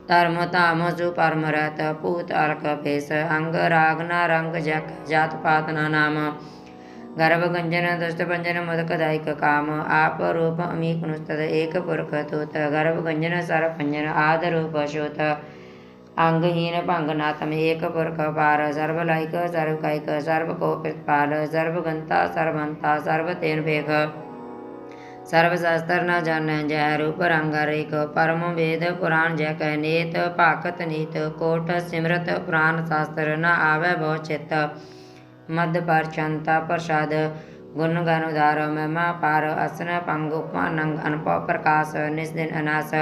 धर्म ताम सुपरम रहत पूत अलक पेश अंग रागना रंग जग जात पात नाम गर्भ गंजन दुष्ट पंजन मुदक दायक काम आप रूप अमीक नुस्तद एक पुरख तूत गर्भ गंजन सर पंजन आद रूप शोत अंगहीन भंगनाथम एक पुरख पार सर्व लायक सर्व कायक सर्व को प्रतिपाल सर्व गंता सर्वंता सर्व तेन भेख सर्व शास्त्र न जान जय रूप रंग रेख परम वेद पुराण जय कह नेत पाकत नीत कोट सिमरत पुराण शास्त्र न आवे बहु चित मध्य पर क्षमता प्रसाद गुण गण उदार महिमा पार असन पंग उपमा नंग अनपव प्रकाश निस्दिन अनास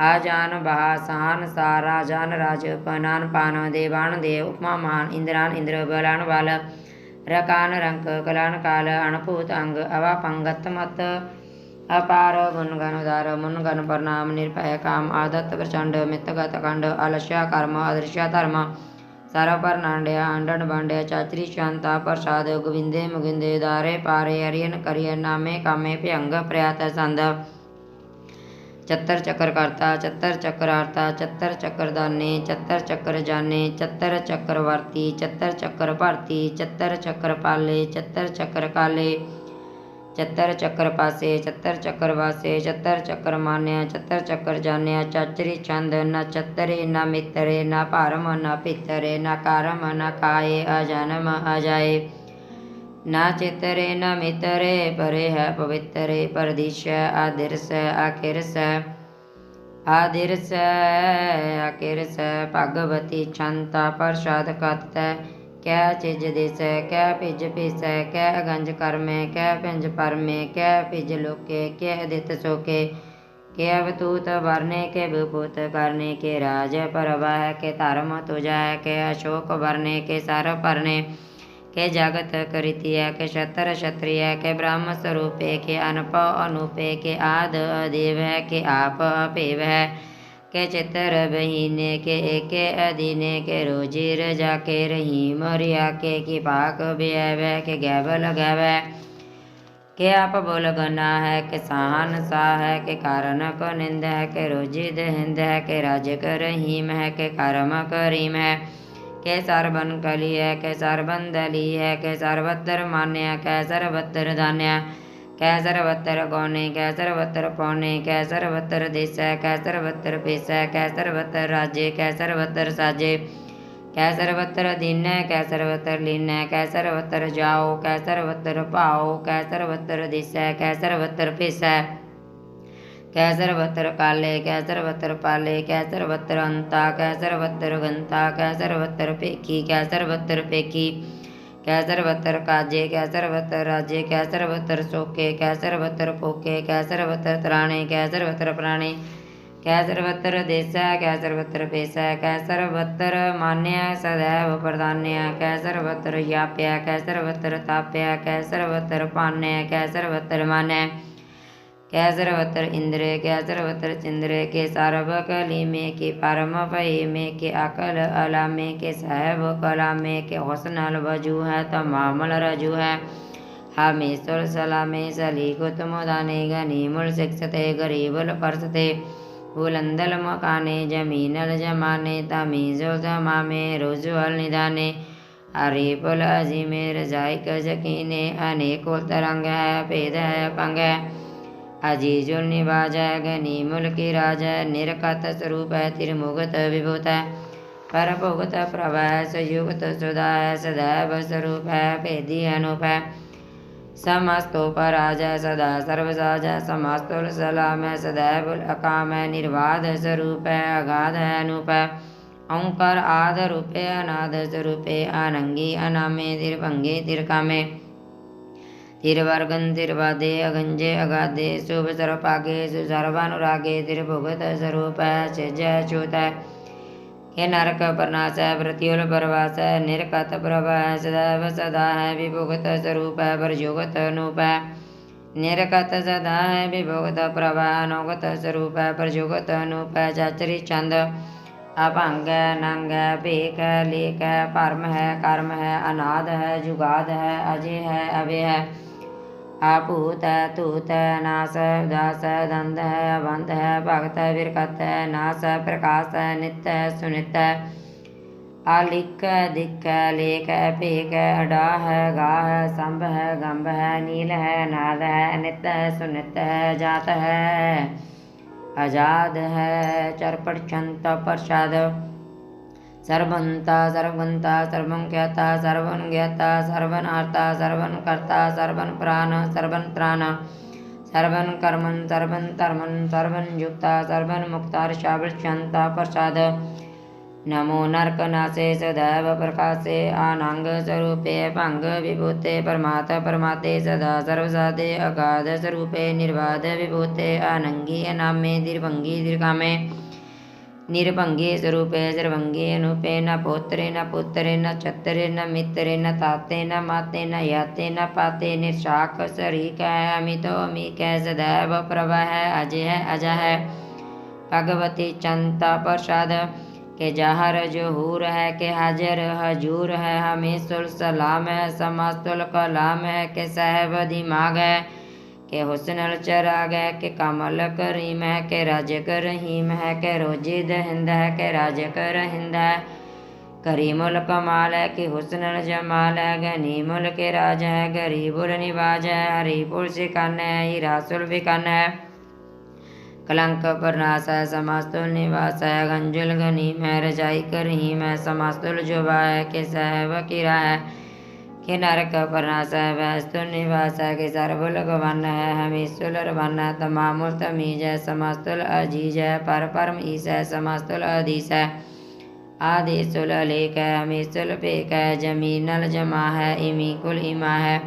आजान बहा सहान सारा जान राज पनान पान देवान देव उपमा मान इंद्रान इंद्र बलान बाल रकान रंक कलान काल अणपूत अंग अवा पंगत मत अपार गुण गण उदार मुन गण प्रणाम निर्भय काम आदत्त प्रचंड मितगत खंड अलस्या कर्म अदृश्य धर्म सारा पर नांड्या अंडन बांड्या चाचरी शांता प्रसाद गोविंदे मुगिंदे दारे पारे अरियन करियन नामे कामे भयंग प्रयात संद चत्तर चक्कर करता चत्तर चक्रार्ता चत्तर चक्कर दाने चत्तर चक्कर जाने चत्तर चक्रवर्ती चत्तर चक्कर भारती चत्तर चक्कर पाले चत्तर चक्कर काले चत्तर चक्कर पासे चत्तर चक्कर वासे चत्तर चक्कर मान्या चत्तर चक्कर जान्या चाचरी चंद न चत्तरे न मित्रे न पारम न पितरे न कारम न काये अजन्म अजाए न चितरे न मितरे परे है पवित्रे परदिश आदिर्स आखिरस आदिर्स आखिरस भगवती क्षंता प्रसाद कत कै चिज दिस कै पिज पिस कै गंज कर्मे कै पिंज परमे कै पिज लोके कै दित सोके के अवतूत वरने के विभूत करने के राज परवाह के धर्म तुझा के अशोक वरने के सर परने के जगत करितिय के क्षत्र क्षत्रिय के ब्रह्म स्वरूपे के अनपव अनूपे के आद अदेव के आप अपेव के चित्र बहीने के एके अधीने के रोजीर जाके रही मरिया के की पाक बेव के गैबल गैव के आप बोल गना है के साहन सा है के कारण को निंद है के रोजिद हिंद है के राज कर रहीम है के कर्म करीम है के सरबन कली है के सरबन दली है के सर्वत्र मान्य कै सर्वत्र धान्य कै सर्वत्र गौने कै सर्वत्र पौने कै सर्वत्र देश कै सर्वत्र पेश कै सर्वत्र राज्य कै सर्वत्र साजे कै सर्वत्र दीन कै सर्वत्र लीन कै सर्वत्र जाओ कै सर्वत्र पाओ कै सर्वत्र देश कै सर्वत्र पेश कै सर्वत्र काले कै सर्वत्र पाले कै सर्वत्र अंता कै सर्वत्र गंता कै सर्वत्र पेखी कै सर्वत्र पेखी कै सर्वत्र काजे कै सर्वत्र राजे कै सर्वत्र सोके कै सर्वत्र पोके कै सर्वत्र त्राणे कै सर्वत्र प्राणे कै सर्वत्र देश कै सर्वत्र पेश कै सर्वत्र मान्य सदैव प्रधान्य कै सर्वत्र याप्य कै सर्वत्र ताप्य कै सर्वत्र पान्य कै सर्वत्र मान्य कै सर्वत्र इंद्र कै सर्वत्र चिंद्र के सारव कली में के परम भय में के अकल अला में के साहब कला में के हौसनल वजू है तमामल रजू है हमें सुर सला में सली कुतम दाने गनी मुल शिक्षते गरीबल परसते बुलंदल मकाने जमीनल जमाने तमीजो जमा में रोजुअल निदाने हरि पुल अजीमेर जायक जकीने अनेक तरंग है भेद है पंग है अजीजुल निवाज है गनी मुल्की राज है निरकत स्वरूप है त्रिमुगत विभूत है पर भुगत प्रभ है सयुगत सुधा है सदैव स्वरूप है भेदी अनूप है समस्तो पराज है सदा सर्वसाज है समस्तुल सलाम है सदैव अकाम है निर्बाध स्वरूप है अगाध है अनूप है ओंकार आद रूपे अनाद स्वरूपे अनंगी अनामे तिरभंगे तिरकामे तिरवर्गन तिरवादे अगंजे अगाधे शुभ सर्वपागे सुसर्वानुरागे तिरभुगत स्वरूप है सेज च्युत है के नरक प्रनाश है प्रत्युल प्रवास है निरकत प्रभ है सदैव सदा है विभुगत स्वरूप है परयुगत अनूप है निरकत सदा है विभुगत प्रभ अनोगत स्वरूप है परयुगत अनूप है चाचरी चंद अभंग है नंग है भेक है लेख है परम है कर्म है अनाद है जुगाद है अजय है अभय है आपूत है तूत है नास है उदास है दंद है अबंध है भगत है विरकत है नास है प्रकाश है नित्य है सुनित है आलिक है दिक है लेख है भेक है अडा है गा है संभ है गंभ है नील है नाद है नित्य है सुनित है जात है आजाद है चरपट छंत प्रसाद सर्वंता सर्वगंता सर्वं ज्ञाता सर्वन ज्ञाता सर्वन आर्ता सर्वन कर्ता सर्वन प्राण सर्वन त्राण सर्वन कर्मन सर्वन धर्मन सर्वन युक्ता सर्वन मुक्ता शांता प्रसाद नमो नरक नासे सदैव प्रकाशे आनंग स्वरूपे भंग विभूते परमात्म परमाते सदा सर्वसाधे अगाध स्वरूपे निर्बाध विभूते अनंगी अनामे दीर्भंगी दीर्घामे निर्भंगे स्वरूपे सर्वंगे अनुपे न पोत्रे न पुत्रे न छत्रे न मित्रे न ताते न माते न याते न पाते निशाक शरीक है अमितो अमीक है सदैव प्रभ है अजय है अजा है भगवती चंता प्रसाद के जहर जहूर है के हाजर हजूर है हमेशुल सलाम है समस्तुल कलाम है के साहब दिमाग है के हुस्नल चराग है के कमल करीम है के राज कर रहीम है के रोजिद हिंद है के राज कर हिंद है करीमुल कमाल है कि हुस्नल जमाल है गनीमुल के राज है गरीबुल निवाज है हरीपुल सिकन है हीरासुल बिकन है कलंक प्रनाश है समास्तुल निवास है गंजुल गनीम है रजाई करहीम है समास्तुल जुबा है के साहब किरा है के नरक प्रनाश है वैस्तुल निवास है के सर्वुल गवन है हमीसुल रवन है तमामुल तमीज है समास्तुल अजीज है पर परम ईस है समास्तुल अधीस है आदिसुल अलेक है हमीसुल पेक है जमीनल जमा है इमी कुल इमा है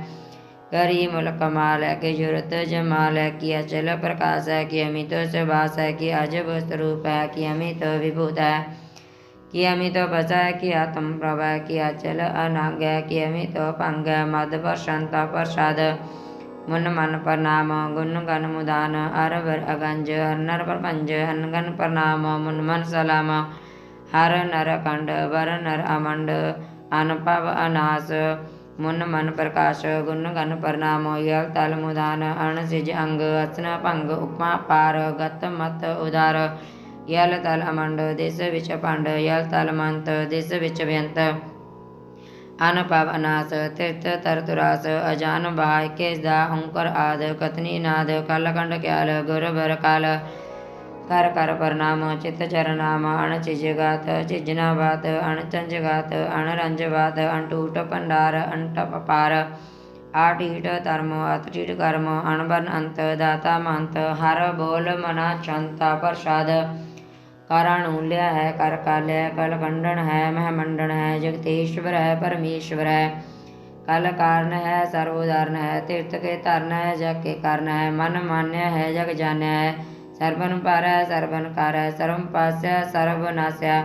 करीमुल कमाल है कि जुरत जमाल है कि अचल प्रकाश है कि अमित सुभाष है कि अजब स्वरूप है कि अमित विभूत है कि अमित बचा है कि आत्म प्रभ है कि अचल अनाग है कि अमित पंग है मद प्रशांत प्रसाद मुन मन प्रणाम गुण गण मुदान अरबर अगंज हर नर प्रपंज हनगन प्रणाम मुन मन सलाम हर नर कंड वर नर अमंड अनपव अनास मुन मन प्रकाश गुण गण प्रणाम यल तल मुदान अण सिज अंग असन भंग उपमा पार गत मत उदार यल तल अमंड देश विच पंड यल तल मंत देश विच व्यंत अनपव अनास तीर्थ तरतुरास अजान बाय केसदा ओंकर आद कतनी नाद कल कंड क्याल गुर बर काल कर कर प्रणाम चित चरनाम अण चिज गात चिजना बात अण चंज गात अण रंज बात अणटूट पंडार अंटप पार आटीट धर्म अतटीट कर्म अणबन अंत दाता महंत हर बोल मना चंता प्रसाद कराणूल्य है कर काल्य कल खंडन है महमंडन है जगतेश्वर है परमेश्वर है कल कारण है सर्वोदारण है तीर्थ के तरण है जग के कारण है मन मान्य है जग जान्य है सर्वन पार है सर्वन कार है सर्व पास्य सर्वनाश्य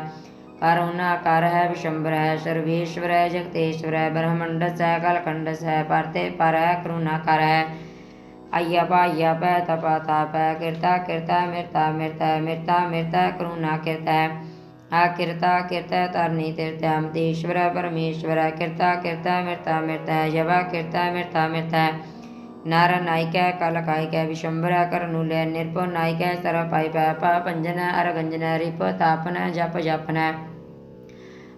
करुणाकार है विशंबर है सर्वेश्वर है जगतेश्वर है ब्रह्मंडस है कलखंडस है परते पर है करुणाकार है अय्यप अय्यप है तपा ताप है कीर्ता कीर्ता मृता मृता मृता मृता करुणा कीर्ता है आकीर्ता कीर्ता तरणी तीर्था अमतेश्वर परमेश्वर कीर्ता कीर्ता मृता मृता यवा कीर्ता मृता मृता नार नायिक कल कायिक विशंबर करनूल निर्प नायिक सर पाइप पंजन अरगंजन रिप तापन जप जपन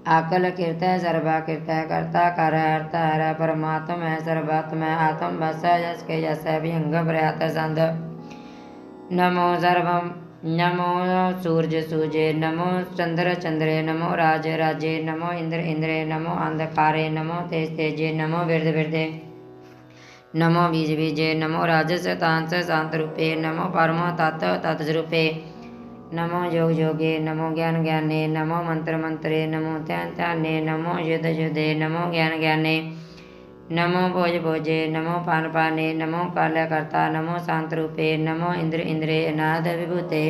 आकल किरत सर्वा किरत करता कर अर्थ हर परमात्म है सर्वात्म आत्म बस जस के जस विहंग प्रयात संद। नमो सर्वम नमो सूर्य सूर्य नमो चंद्र चंद्रे नमो राज राजे नमो इंद्र इंद्रे नमो अंधकारे नमो तेज तेजे नमो विरद विरदे नमो बीज बीजे नमो राजस तांस शांत रूपे नमो परमो तत् तत् रूपे नमो योग योगे नमो ज्ञान ज्ञाने नमो मंत्र मंत्रे नमो ध्यान ध्याने नमो युद्ध युद्धे नमो ज्ञान ज्ञाने नमो भोज भोजे नमो पान पाने नमो कालकर्ता नमो शांत रूपे नमो इंद्र इंद्रे अनाद विभूते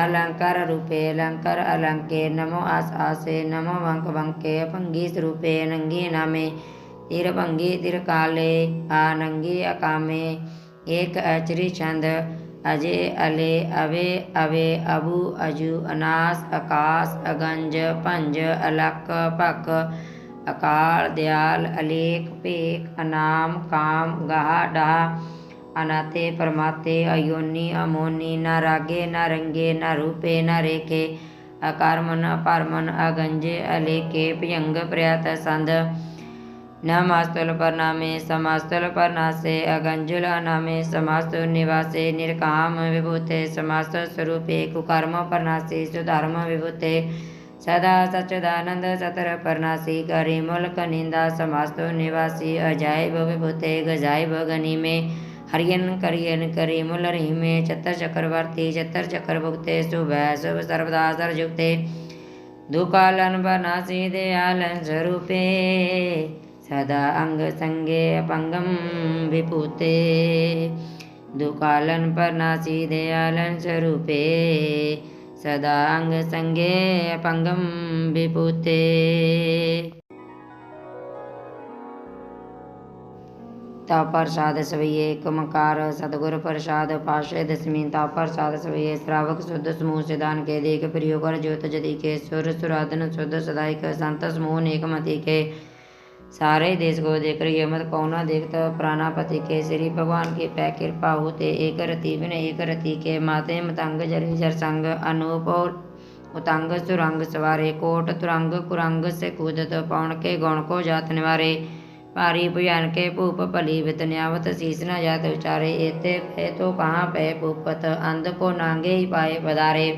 अलंकार रूपे अलंकार अलंके नमो आस आसे नमो वंक वंके भंगी स्वरूपे नंगी नामे तिर भंगी तिर काले आनंगी अकामे एक अचरी छंद अजे अले अवे अवे अबू अजू अनास आकाश अगंज पंज अलक पक अकाल दयाल अलेख पेख अनाम काम गाह डाह अनाते परमाते अयोनी अमोनी न रागे न रंगे न रूपे न रेखे अकारमन अपारमन अगंजे अलेके भयंग प्रयात संद नमास्तुल परनामे समास्तुल परनासे अगंजुल अनामे समास्तु निवासे निर्काम विभूते समास्तु स्वरूपे कुकर्म परनासी सुधर्म विभूते सदा सच्चिदानंद सतर परनासी करी मुल्क निंदा समास्तु निवासी अजायब विभूते गजायब गनी में हरियन करियन करी मुल रही में चतर चक्रवर्ती चतर चक्र भुगते शुभ शुभ सर्वदा सरयुक्ते दुकालन परनासी दयालन स्वरूपे सदा अंग संगे अपंगम विभूते दुकालन परनासी दयालन स्वरूपे सदा अंग संगे अपंगम विभूते। तव प्रसाद सवैये कुमकार सतगुर प्रसाद पाशे दसवीं तव प्रसाद सवैये श्रावक शुद्ध समूह सिदान के देख प्रियो कर ज्योत जदि के सुर सुराधन शुद्ध सदाइक संत समूह नेक मति के सारे देश को देख रही मत कौना देखता प्राणापति के श्री भगवान की पै कृपा होते एक रति बिन एक रति के माते मतंग जरी जर संग अनूप उतंग सुरंग सवारे कोट तुरंग कुरंग से कूदत पौन के गौण को जात निवारे भारी भुजान के भूप भली वित न्यावत शीस न जात उचारे एते पे तो कहाँ पे भूपत अंध को नांगे ही पाए पधारे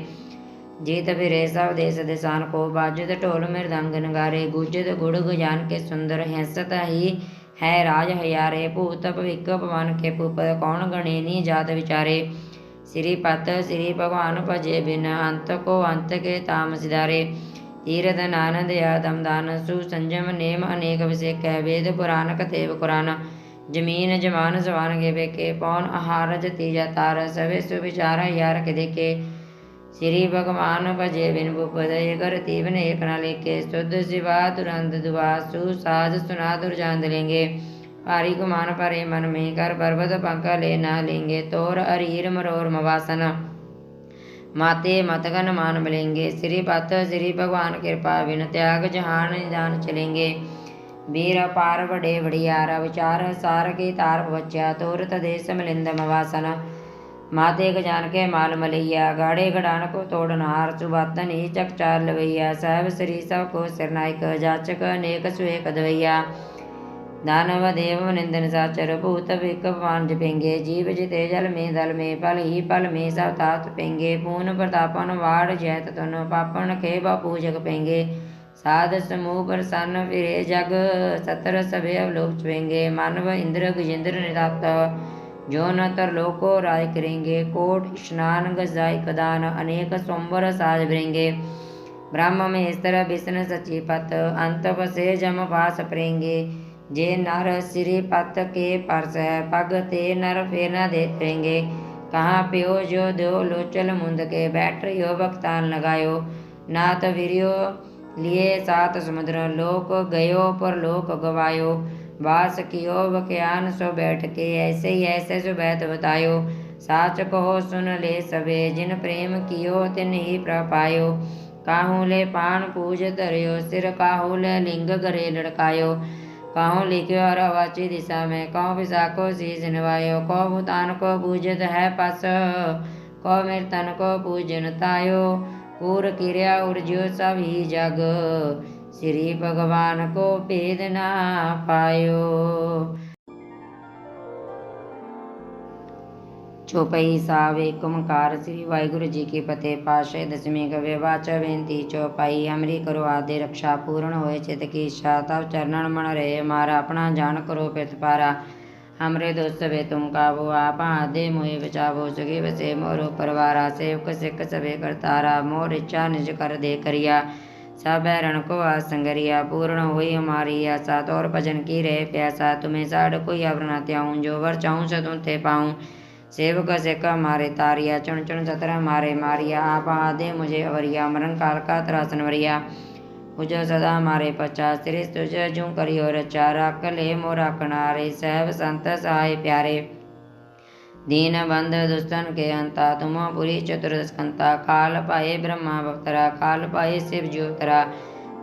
जीत फिरे सब देश दिशान को बाजुद ढोल मृदंग नगारे गुजद गुड़ गुजान के सुंदर हंसत ही है राज हयारे भूत भविक पवन के भूपत कौन गणेनी जात विचारे श्रीपत श्री भगवान भजे बिन अंत को अंत के ताम सिधारे तीर्थ नानद दम दान सुसंजम नेम अनेक विषय कह वेद पुराण कथेव कुरान जमीन जमान सवान के बेके पौन आहार जतीजा तार सवे सुविचार यार के देखे श्री भगवान भजे बिन भूपद करती बिन एक न लेके शुद्ध शिवा तुरंत दुआ सुसाज सुना दुर्जान लेंगे पारी कुमान परे मन में कर पर्वत पंख ले न लेंगे तोर अरीर मरोर मवासन माते मतगन मान मिलेंगे श्री पत श्री भगवान कृपा बिन त्याग जहान निदान चलेंगे वीर पार बड़े बड़ियारा विचार सार की तार बच्चा तोर तदेश मिलिंद मवासन माते गजान के माल मलैया गाड़े गड़ान को तोड़नहार सुबातन ही चक चार लवैया साहब श्री सब को सिरनायक जाचक अनेक सुएक दवैया दानव देव निंदन साचर भूत विक पान जपेंगे जीव जिते जल में दल में पल ही पल में सब तात पेंगे पून प्रतापन वाड़ जैत तुन पापन के पूजक पेंगे साध समूह प्रसन्न फिरे जग सतर सभे अवलोक छुएंगे मानव इंद्र गजेंद्र निरात जो न तर लोको राय करेंगे कोट स्नान गजाई कदान अनेक सोमवर साज भरेंगे ब्रह्म में स्तर विष्णु सचिपत अंत बसे जम पास परेंगे जे नर श्री पत के परस पग ते नर फेर न देतेंगे कहाँ प्यो जो दो लोचल मुंद के बैठ यो भक्तान लगायो नाथ वीरियो लिए सात समुद्र लोक गयो पर लोक गवायो वास कियो बख्यान सो बैठ के ऐसे ही ऐसे सो बैठ बतायो साच कहो सुन ले सबे जिन प्रेम कियो तिन ही प्रपायो काहू ले पान पूज धरियो सिर काहू ले लिंग गरे लड़कायो काहू लिखियो अरवाची दिशा में कहो विशाखो शीस निवायो कहो भूतान को पूजत है पस कहो मीर्तन को पूजन तायो पूर किरिया उर्ज्यो सब ही जग श्री भगवान को भेद ना पायो। चौपाई साहब एक ओंकार। श्री वाहिगुरु जी की फतेह। पातशाही दसवीं कव्य वाचा बेनती। चौपाई। हमरी करो आदि रक्षा, पूर्ण होए चित की इच्छा, तब चरणन मन रहे हमारा, अपना जान करो प्रतिपारा। हमरे दोस्त वे तुम काबो, आप आदे मोहे बचावो, सुखी बसे मोरो परवारा, सेवक सिख सभे करतारा, मोर इच्छा निज कर दे करिया, सब बैरण को आसंगरिया, पूर्ण हुई हमारी आशा, तौर भजन की रहे प्यासा, तुम्हें साढ़ कोई अवर न त्याऊं, जो वर चाहूं सतुं ते पाऊं, सेवक सिख मारे तारिया, चुन चुन सतरा मारे मारिया, आप आदे मुझे अवरिया, मरण काल का त्रासन वरिया, पूजो सदा मारे पचा, श्री तुझ जू करियो रचा, रख ले मोरा कनारे, सहब संत सहाय प्यारे, दीन बंध दुष्टन के अंता, तुम पुरी चतुर्दशकंता, काल पाए ब्रह्मा बवतरा, काल पाए शिव ज्योतरा,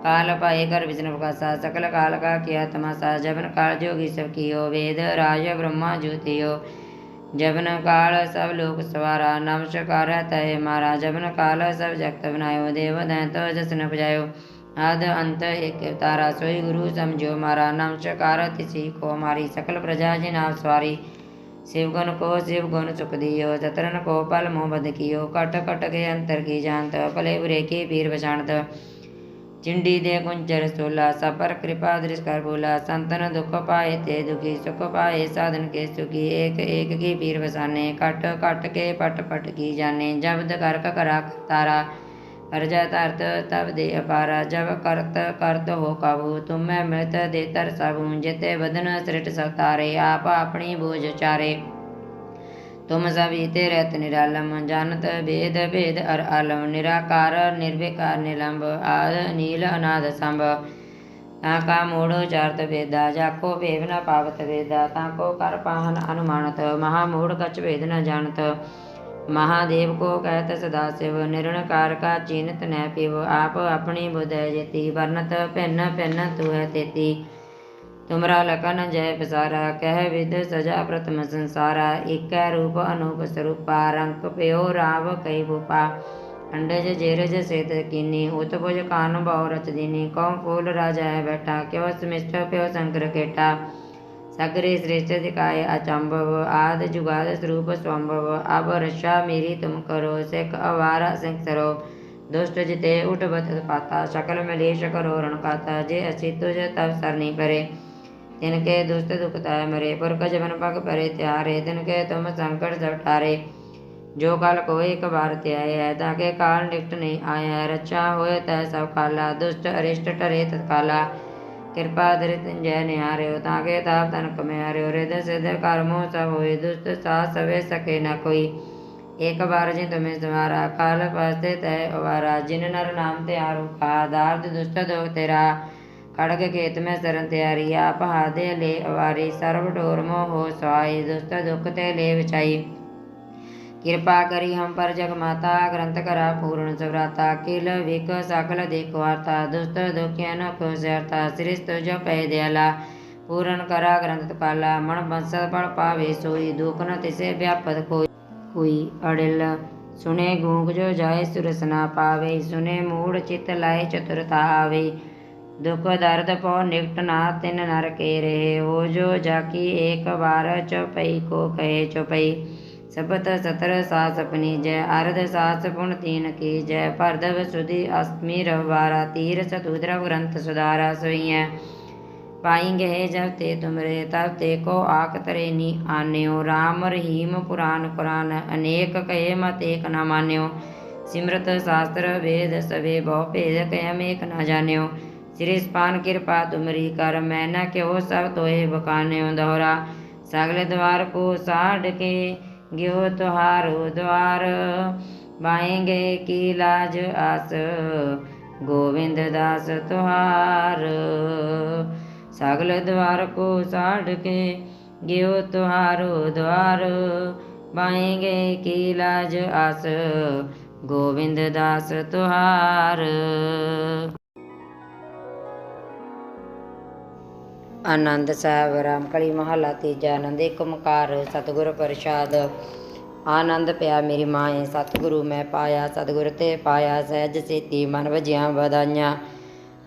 काल पाए कर विष्णु प्रकाशा, सकल काल का किया तमाशा, जबन काल जोगी सब कियो, वेद राज ब्रह्मा ज्योतियो, जबन काल सब लोक सवारा, नमस्कार तय मारा, जबन काल सब जगत बनायो, देव दैतो जस न बजायो, आद अंत एक अवतारा, सोई गुरु समझो मारा, नमस्कार तिसी को मारी, सकल प्रजा जिनाव सवारी, शिवगुण को शिव गुण सुख दियो, चतरन को पल मोह बद कियो, कट कट के अंतर की जानत, भले बुरे की पीर बचानत, चिंडी दे कुंजर सोला, सपर कृपा दृश कर बोला, संतन दुख पाए ते दुखी, सुख पाए साधन के सुखी, एक एक की पीर बसाने, कट कट के पट पट की जाने, जब कर करा तारा, करजा तरत तब दे अपारा, जब करत करत हो काबू, तुम मैं मृत दे तर सबू, जिते बदन सृट सब तारे, आप अपनी बोझ चारे, तुम सब ईते रहत निरालम, जानत भेद भेद अर आलम, निराकार निर्विकार निलंब, आद नील अनाद संभ, ताका मोड़ो चारत भेदा, जाको भेद न पावत भेदा, ताको कर पाहन अनुमानत, महामूढ़ कछ भेद न जानत, महादेव को कहत सदा शिव, निरणकार का चीनत न पिव, आप अपनी बुध जेती, वर्णत भिन्न भिन्न तू है तेती, तुमरा लखन जय पसारा, कह विद सजा प्रथम संसारा, एक रूप अनूप स्वरूपा, रंक प्यो राव कई भूपा, अंडज जेरज सेत कीनी, उत्भुज कान बहु रच दीनी, कौम फूल राजा है बैठा, क्यों समिष्ट प्यो शंकर केटा, सगरे श्रेष्ठ दिखाए अचंभव, आद जुगाद स्वरूप स्वंभव, अब रक्षा मेरी तुम करो, सिख अवारा सिंह सरो, दुष्ट जिते उठ बत पाता, सकल मलेश करो रण खाता, जे असी तुझ तब सरनी परे, तिनके दुष्ट दुखता मरे, पुरख जबन पग परे त्यारे, तिनके तुम संकट सब टारे, जो काल को एक बार त्याय है, ताके काल निकट नहीं आया है, रक्षा होए तय सब काला, दुष्ट अरिष्ट टरे तत्काला, कृपा धृत जय निहार्यो, ताके ताप तनक में हर्यो, हृदय सिद्ध कर्मो सब होए, दुष्ट साथ सवे सके न कोई, एक बार जिन तुम्हें संवारा, काल पस्ते तय अवारा, जिन नर नाम त्यारो का, दार्द दुष्ट दो तेरा, खड़ग खेत में शरण त्यारी, आप हादे ले अवारी, सर्व डोर मोह हो सहाय, दुष्ट दुख ते ले बचाई, कृपा करी हम पर जग माता, ग्रंथ करा पूर्ण सव्राता, किल विक सकल देखो वार्ता, दुष्ट दुखिया न को सहरता, श्रेष्ठ जो पै दयाला, पूर्ण करा ग्रंथ काला, मन बंस पढ़ पावे सोई, दुख न तिसे व्यापत कोई, अड़िल सुने गूंग जो जाए सुरसना पावे, सुने मूढ़ चित लाए चतुरता आवे, दुख दर्द पौ निकट ना तिन नर के रहे, हो जो जाकी एक बार चौपई को कहे चौपई, सपत सतर सास अपनी जय, अर्ध सास पुण तीन की जय, परदव सुधि अष्टमी रवारा, तीर चतुद्रव ग्रंथ सुधारा, सोइय पाएंगे जब ते तुमरे, तब ते को आक तरे नी आन्यो, राम रहीम पुराण कुरान, अनेक कहे मत एक न मान्यो, सिमरत शास्त्र वेद सवे बहु भेद कयम एक न जान्यो, श्री पान कृपा तुमरी कर, मैं न क्यों सब तोहे बकान्यो, दोहरा सगले द्वार को साढ़ के ग्यो तुहारो द्वार, बाएंगे की लाज आस, गोविंद दास तुहार, सगले द्वार को साढ़ के ग्यो तुहारो द्वार, बाएंगे की लाज आस, गोविंद दास तुहार। आनंद साहब रामकली महला तीजा। आनंद एक ओंकार सतगुर प्रसाद। आनंद पिया मेरी माए सतगुरु मैं पाया, सतगुर ते पाया सहज सेती, मन वजिया बधाइयां,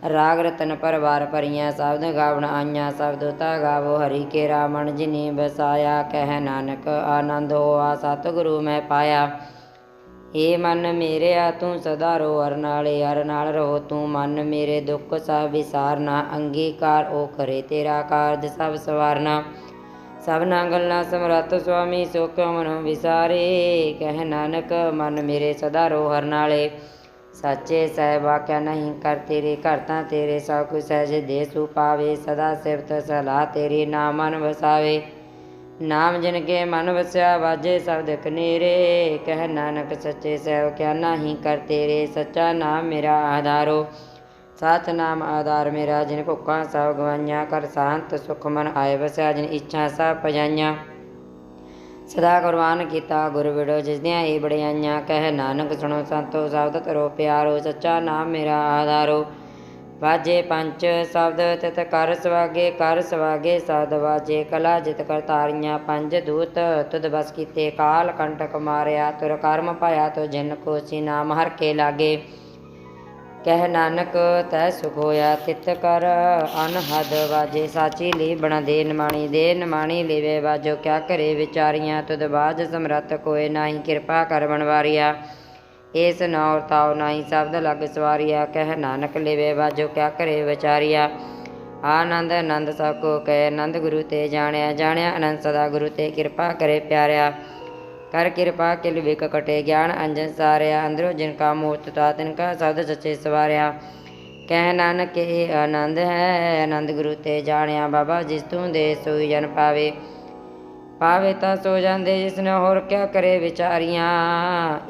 ਰਾਗ ਰਤਨ ਪਰਵਾਰ ਭਰੀਆਂ ਸ਼ਬਦ ਗਾਵਣ ਆਈਆਂ। ਸ਼ਬਦੋਤਾ ਗਾਵੋ ਹਰੀ ਕੇਰਾ ਮਨ ਜਿਨੀ ਵਸਾਇਆ। ਕਹਿ ਨਾਨਕ ਆਨੰਦ ਹੋਆ ਸਤਿਗੁਰੂ ਮੈਂ ਪਾਇਆ। ਏ ਮਨ ਮੇਰਿਆ ਤੂੰ ਸਦਾ ਰੋ ਹਰ ਨਾਲੇ, ਹਰ ਨਾਲ ਰਹੋ ਤੂੰ ਮਨ ਮੇਰੇ। ਦੁੱਖ ਸਭ ਵਿਸਾਰਨਾ ਅੰਗੀਕਾਰ ਉਹ ਕਰੇ ਤੇਰਾ ਕਾਰਜ ਸਭ ਸਵਾਰਨਾ। ਸਭਨਾ ਗੱਲਾਂ ਸਮਰੱਥ ਸੁਆਮੀ ਸੋ ਕਿਉ ਮਨੋ ਵਿਸਾਰੇ। ਕਹਿ ਨਾਨਕ ਮਨ ਮੇਰੇ ਸਦਾ ਰੋ ਹਰ ਨਾਲੇ। ਸਾਚੇ ਸਾਹਿਬ ਆਖਿਆ ਨਹੀਂ ਕਰ ਤੇਰੇ, ਘਰ ਤਾਂ ਤੇਰੇ ਸਭ ਕੁਛ ਸਹਿਜ ਦੇ ਸੂ ਪਾਵੇ। ਸਦਾ ਸਿਫਤ ਸਲਾਹ ਤੇਰੀ ਨਾਮ ਮਨ ਵਸਾਵੇ। ਨਾਮ ਜਿਨ ਕੇ ਮਨ ਵਸਿਆ ਵਾਜੇ ਸ਼ਬਦ ਕਨੇਰੇ। ਕਹਿ ਨਾਨਕ ਸੱਚੇ ਸਾਹਿਬ ਕਿਆ ਨਹੀਂ ਕਰ ਤੇਰੇ। ਸੱਚਾ ਨਾਮ ਮੇਰਾ ਆਧਾਰੋ, ਸਚ ਨਾਮ ਆਧਾਰ ਮੇਰਾ। ਜਿਨ ਭੁੱਖਾਂ ਸਭ ਗਵਾਈਆਂ, ਕਰ ਸ਼ਾਂਤ ਸੁਖ ਮਨ ਆਏ ਵਸਿਆ। ਜਿਨ ਇੱਛਾ ਸਭ ਪਜਾਈਆਂ, ਸਦਾ ਕੁਰਬਾਨ ਕੀਤਾ ਗੁਰ ਵਿੜੋ ਜਿਸ ਦੀਆਂ ਇਹ ਬੜਾਈਆਂ। ਕਹਿ ਨਾਨਕ ਸੁਣੋ ਸੰਤੋ ਸ਼ਬਦ ਧਰੋ ਪਿਆਰੋ। ਸੱਚਾ ਨਾਮ ਮੇਰਾ ਆਧਾਰੋ, ਵਾਜੇ ਪੰਚ ਸ਼ਬਦ ਤਿਤ ਕਰ ਸਵਾਗੇ। ਕਰ ਸਵਾਗੇ ਸ਼ਬਦ ਵਾਜੇ, ਕਲਾ ਜਿਤ ਕਰਤਾਰੀਆਂ। ਪੰਜ ਦੂਤ ਤੁਧ ਬਸ ਕੀਤੇ, ਕਾਲ ਕੰਟਕ ਮਾਰਿਆ। ਤੁਰ ਕਰਮ ਪਾਇਆ ਤੋ ਜਿਨ ਕੋ ਸੀ, ਨਾਮ ਹਰ ਕੇ ਲਾਗੇ। ਕਹਿ ਨਾਨਕ ਤੈ ਸੁਖ ਹੋਇਆ ਤਿਤ ਕਰ ਅਨਹਦ ਵਾਜੇ। ਸਾਚੀ ਲੀ ਬਣਾ ਦੇ ਨਿਮਾਣੀ, ਦੇ ਨਿਮਾਣੀ ਲੇਵੇ ਵਾਜੋ। ਕਿਆ ਕਰੇ ਵਿਚਾਰੀਆਂ, ਤੁਧ ਬਾਝ ਸਮਰੱਥ ਕੋਇ ਨਾਹੀ। ਕਿਰਪਾ ਕਰ ਬਣਵਾਰੀਆ, ਏਸ ਨੌ ਤਾਉ ਨਾਹੀ। ਸ਼ਬਦ ਲਗ ਸਵਾਰੀਆ, ਕਹਿ ਨਾਨਕ ਲੇਵੇ ਵਾਜੋ। ਕਿਆ ਕਰੇ ਵਿਚਾਰੀਆ, ਆਨੰਦ ਆਨੰਦ ਸਭ ਕੋ ਕਹੇ। ਆਨੰਦ ਗੁਰੂ ਤੇ ਜਾਣਿਆ, ਜਾਣਿਆ ਆਨੰਦ ਸਦਾ ਗੁਰੂ ਤੇ। ਕਿਰਪਾ ਕਰੇ ਪਿਆਰਿਆ, ਕਰ ਕਿਰਪਾ ਕਿਲ ਵਿਕ ਕਟੇ। ਗਿਆਨ ਅੰਜਨ ਸਾਰਿਆ, ਅੰਦਰੋਂ ਜਿਨ ਕਾ ਮੂਰਤ ਤਾ ਤਿਨ ਕਾ ਸ਼ਬਦ ਸੱਚੇ ਸਵਾਰਿਆ। ਕਹਿ ਨਾਨਕ ਇਹ ਆਨੰਦ ਹੈ, ਆਨੰਦ ਗੁਰੂ ਤੇ ਜਾਣਿਆ। ਬਾਬਾ ਜਿਸ ਤੂੰ ਦੇ ਸੋਈ ਜਨ ਪਾਵੇ, ਪਾਵੇ ਤਾਂ ਸੋ ਜਾਂਦੇ ਜਿਸ ਨੇ। ਹੋਰ ਕਿਆ ਕਰੇ ਵਿਚਾਰੀਆਂ,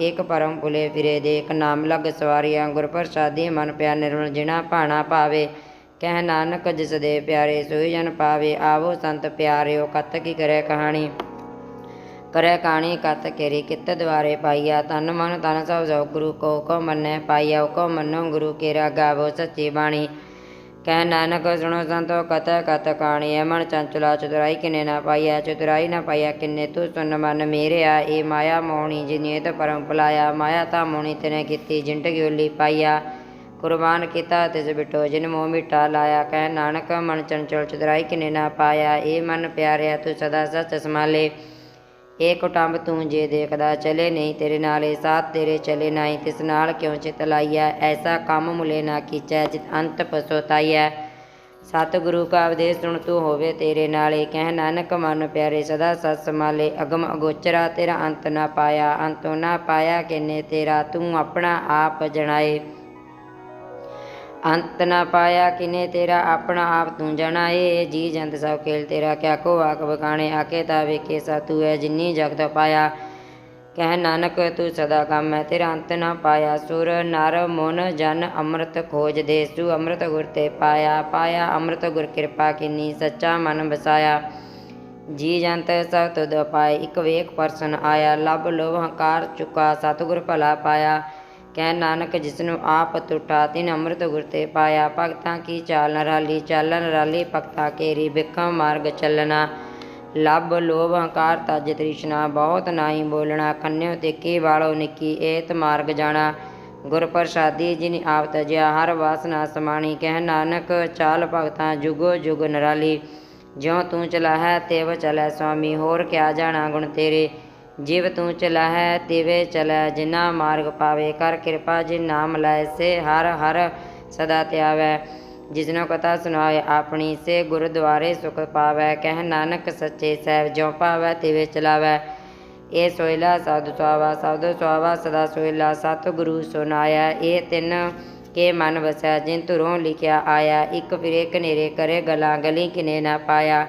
ਇੱਕ ਪਰਮ ਭੁਲੇ ਫਿਰੇ ਦੇਖ। ਨਾਮ ਲਗ ਸਵਾਰੀਆਂ, ਗੁਰ ਪ੍ਰਸਾਦੀ ਮਨ ਪਿਆ ਨਿਰਮਲ। ਜਿਨਾ ਭਾਣਾ ਭਾਵੇ, ਕਹਿ ਨਾਨਕ ਜਿਸ ਦੇ ਪਿਆਰੇ ਸੋਈ ਜਨ ਪਾਵੇ। ਆਵੋ ਸੰਤ ਪਿਆਰਿਓ ਕਤ ਕੀ ਕਰੇ ਕਹਾਣੀ, ਕਰੇ ਕਹਾਣੀ ਕਤ ਕੇਰੀ ਕਿਤ ਦੁਆਰੇ ਪਾਈਆ। ਤਨ ਮਨ ਤਨ ਸਭ ਸੋ ਗੁਰੂ ਕੋ ਹੁਕਮ ਮੰਨੈ ਪਾਈਆ। ਹੁਕਮ ਮੰਨੋ ਗੁਰੂ ਕੇਰਾ, ਗਾਵੋ ਸੱਚੀ ਬਾਣੀ। ਕਹਿ ਨਾਨਕ ਸੁਣੋ ਸੰਤੋ ਕਤ ਕਤ ਕਹਾਣੀ। ਹੈ ਮਨ ਚੰਚਲਾ ਚਤੁਰਾਈ ਕਿਨੇ ਨਾ ਪਾਈਆ। ਚਤੁਰਾਈ ਨਾ ਪਾਈਆ ਕਿਨੇ ਤੂੰ ਸੁਨ ਮਨ ਮੇਰਿਆ। ਇਹ ਮਾਇਆ ਮੋਹਣੀ ਜਿਨੀਤ ਪਰਮ ਭੁਲਾਇਆ। ਮਾਇਆ ਤਾਂ ਮੋਹਣੀ ਤਿਨੇ ਕੀਤੀ, ਜਿਨ ਢਗਿਓਲੀ ਪਾਈਆ। ਕੁਰਬਾਨ ਕੀਤਾ ਤਿਸ ਬਿਟੋ, ਜਿਨ ਮੋਹ ਮਿੱਠਾ ਲਾਇਆ। ਕਹਿ ਨਾਨਕ ਮਨ ਚੰਚਲ ਚਤੁਰਾਈ ਕਿਨੇ ਨਾ ਪਾਇਆ। ਇਹ ਮਨ ਪਿਆਰਿਆ ਤੂੰ ਸਦਾ ਸਚ ਸੰਭਾਲੇ। ਇਹ ਕੁਟੰਬ ਤੂੰ ਜੇ ਦੇਖਦਾ ਚਲੇ ਨਹੀਂ ਤੇਰੇ ਨਾਲੇ। ਸਾਥ ਤੇਰੇ ਚਲੇ ਨਾਹੀ, ਤਿਸ ਨਾਲ ਕਿਉਂ ਚਿਤ ਲਾਈਐ। ਐਸਾ ਕੰਮ ਮੁਲੇ ਨਾ ਕੀਚੈ, ਜਿਤ ਅੰਤ ਪਛੋਤਾਈਐ। ਸਤਿਗੁਰੂ ਕਾ ਉਪਦੇਸ਼ ਸੁਣ ਤੂੰ ਹੋਵੇ ਤੇਰੇ ਨਾਲੇ। ਕਹਿ ਨਾਨਕ ਮਨ ਪਿਆਰੇ ਸਦਾ ਸਚ ਸੰਭਾਲੇ। ਅਗਮ ਅਗੋਚਰਾ ਤੇਰਾ ਅੰਤ ਨਾ ਪਾਇਆ। ਅੰਤੋਂ ਨਾ ਪਾਇਆ ਕਿਨੇ ਤੇਰਾ, ਤੂੰ ਆਪਣਾ ਆਪ ਜਣਾਏ। ਅੰਤ ਨਾ ਪਾਇਆ ਕਿਨੇ ਤੇਰਾ, ਆਪਣਾ ਆਪ ਤੂੰ ਜਣਾਏ। ਜੀ ਜੰਤ ਸਭ ਖੇਲ ਤੇਰਾ, ਕਿਆ ਕੋ ਆਖ ਬਖਾਣੇ। ਆਕੇ ਤਾਂ ਵੇਖੇ ਸਾ ਤੂੰ ਹੈ ਜਿਨੀ ਜਗਤ ਪਾਇਆ। ਕਹਿ ਨਾਨਕ ਤੂੰ ਸਦਾ ਕੰਮ ਹੈ, ਤੇਰਾ ਅੰਤ ਨਾ ਪਾਇਆ। ਸੁਰ ਨਰ ਮੁਨ ਜਨ ਅੰਮ੍ਰਿਤ ਖੋਜ ਦੇ, ਸੂ ਅੰਮ੍ਰਿਤ ਗੁਰ ਤੇ ਪਾਇਆ। ਪਾਇਆ ਅੰਮ੍ਰਿਤ ਗੁਰ ਕਿਰਪਾ ਕੀਨੀ, ਸੱਚਾ ਮਨ ਵਸਾਇਆ। ਜੀ ਜੰਤ ਸਭ ਤੁਧ ਪਾਏ, ਇੱਕ ਵੇਖ ਪਰਸਨ ਆਇਆ। ਲਭ ਲੋਭ ਹੰਕਾਰ ਚੁਕਾ, ਸਤਿਗੁਰ ਭਲਾ ਪਾਇਆ। ਕਹਿ ਨਾਨਕ ਜਿਸਨੂੰ ਆਪ ਟੁੱਟਾ, ਤਿਨ ਅੰਮ੍ਰਿਤ ਗੁਰ ਤੇ ਪਾਇਆ। ਭਗਤਾਂ ਕੀ ਚਾਲ ਨਿਰਾਲੀ, ਚਾਲਨ ਨਿਰਾਲੀ ਭਗਤਾਂ ਕੇਰੀ। ਬਿਖਮ ਮਾਰਗ ਚੱਲਣਾ, ਲਭ ਲੋਭ ਹੰਕਾਰ ਤਜ ਤ੍ਰਿਸ਼ਨਾ। ਬਹੁਤ ਨਾਹੀ ਬੋਲਣਾ, ਕੰਨਿਓ ਦੇਖੀ ਵਾਲੋ ਨਿੱਕੀ। ਏਤ ਮਾਰਗ ਜਾਣਾ, ਗੁਰ ਪ੍ਰਸਾਦੀ ਜਿਨ ਆਪ ਤਜਿਆ। ਹਰ ਵਾਸਨਾ ਸਮਾਣੀ, ਕਹਿ ਨਾਨਕ ਚਾਲ ਭਗਤਾਂ ਜੁਗੋ ਜੁਗ ਨਿਰਾਲੀ। ਜਿਉ ਤੂੰ ਚਲਾਹੈ ਤਿਵ ਚਲੈ ਸੁਆਮੀ, ਹੋਰ ਕਿਆ ਜਾਣਾ ਗੁਣ ਤੇਰੇ। ਜਿਵ ਤੂੰ ਚਲਾਹੈ ਤਿਵੇਂ ਚਲੈ, ਜਿਨਾ ਮਾਰਗ ਪਾਵੇ। ਕਰ ਕਿਰਪਾ ਜਿਨ ਨਾਮ ਲੈ, ਸੇ ਹਰ ਹਰ ਸਦਾ ਧਿਆਵੈ। ਜਿਸਨੂੰ ਕਥਾ ਸੁਣਾਏ ਆਪਣੀ, ਸੇ ਗੁਰਦੁਆਰੇ ਸੁਖ ਪਾਵੈ। ਕਹਿ ਨਾਨਕ ਸੱਚੇ ਸਾਹਿਬ ਜਿਉ ਭਾਵੈ ਤਿਵੇਂ ਚਲਾਵੈ। ਇਹ ਸੋਹਿਲਾ ਸਾਧੂ ਸੁਆਵਾ, ਸਾਧੂ ਸੁਆਵਾ ਸਦਾ ਸੋਹਿਲਾ। ਸਤਿਗੁਰੂ ਸੁਨਾਇਆ, ਇਹ ਤਿੰਨ ਕੇ ਮਨ ਵਸੈ। ਜਿਨ ਧੁਰੋਂ ਲਿਖਿਆ ਆਇਆ, ਇੱਕ ਫਿਰੇ ਕਨੇਰੇ ਕਰੇ ਗਲਾਂ। ਗਲੀ ਕਿਨੇ ਨਾ ਪਾਇਆ।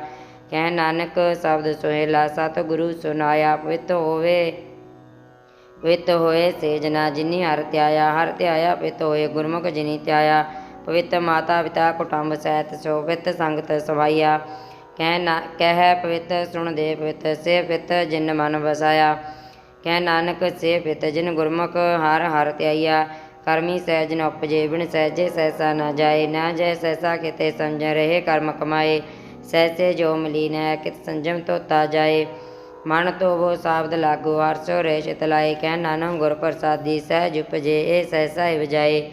ਕਹਿ ਨਾਨਕ ਸ਼ਬਦ ਸੋਹਿਲਾ, ਸਤਿਗੁਰੂ ਸੁਨਾਇਆ। ਪਵਿੱਤ ਹੋਏ ਸੇ ਜਨਾ, ਜਿਨੀ ਹਰਿ ਧਿਆਇਆ। ਹਰਿ ਧਿਆਇਆ ਪਵਿੱਤ ਹੋਏ, ਗੁਰਮੁਖ ਜਿਨੀ ਧਿਆਇਆ। ਪਵਿੱਤ ਮਾਤਾ ਪਿਤਾ ਕੁਟੰਬ ਸਹਿਤ, ਸੋ ਪਵਿੱਤ ਸੰਗਤ ਸਵਾਈਆ। ਕਹਿ ਪਵਿੱਤ ਸੁਣ ਦੇ ਪਵਿੱਤ, ਸੇ ਪਵਿੱਤ ਜਿਨ ਮਨ ਵਸਾਇਆ। ਕਹਿ ਨਾਨਕ ਸੇ ਪਵਿੱਤ ਜਿਨ ਗੁਰਮੁਖ ਹਰਿ ਹਰਿ ਧਿਆਈਆ। ਕਰਮੀ ਸਹਿਜ ਨ ਉਪਜੇ, ਬਿਨ ਸਹਿਜੇ ਸਹਿਸਾ ਨਾ ਜਾਏ। ਨਾ ਜੈ ਸਹਿਸਾ ਕਿਤੇ ਸਮਝੈ, ਰਹੇ ਕਰਮ ਕਮਾਏ। ਸਹਿਸੇ ਜੋ ਮਲੀਨ ਹੈ, ਕਿਤ ਸੰਜਮ ਧੋਤਾ ਜਾਏ। ਮਨ ਧੋਵੋ ਸਾਬਦ ਲਾਗੋ, ਹਰਿ ਸੋ ਰਹਿ ਚਿਤ ਲਾਏ। ਕਹਿ ਨਾਨਕ ਗੁਰ ਪ੍ਰਸਾਦੀ ਸਹਿਜ ਉਪਜੇ, ਇਹ ਸਹਿਸਾ ਹੀ ਵਜਾਏ।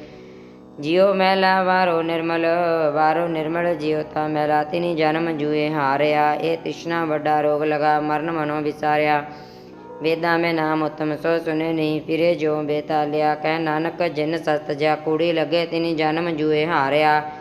ਜਿਉ ਮੈਲਾ ਵਾਰੋ ਨਿਰਮਲ ਜਿਉ ਤਾ ਮੈਲਾ ਤਿਨੀ ਜਨਮ ਜੂਏ ਹਾਰਿਆ। ਇਹ ਤ੍ਰਿਸ਼ਨਾ ਵੱਡਾ ਰੋਗ ਲਗਾ ਮਰਨ ਮਨੋ ਵਿਸਾਰਿਆ। ਵੇਦਾਂ ਮੈਂ ਨਾਮ ਉਤਮ ਸੋ ਸੁਨੇ ਨਹੀਂ ਫਿਰੇ ਜੋ ਬੇਤਾਲਿਆ। ਕਹਿ ਨਾਨਕ ਜਿਨ ਸਤ ਜਿਆ ਕੂੜੀ ਲੱਗੇ ਤਿਨੀ ਜਨਮ ਜੂਏ ਹਾਰਿਆ।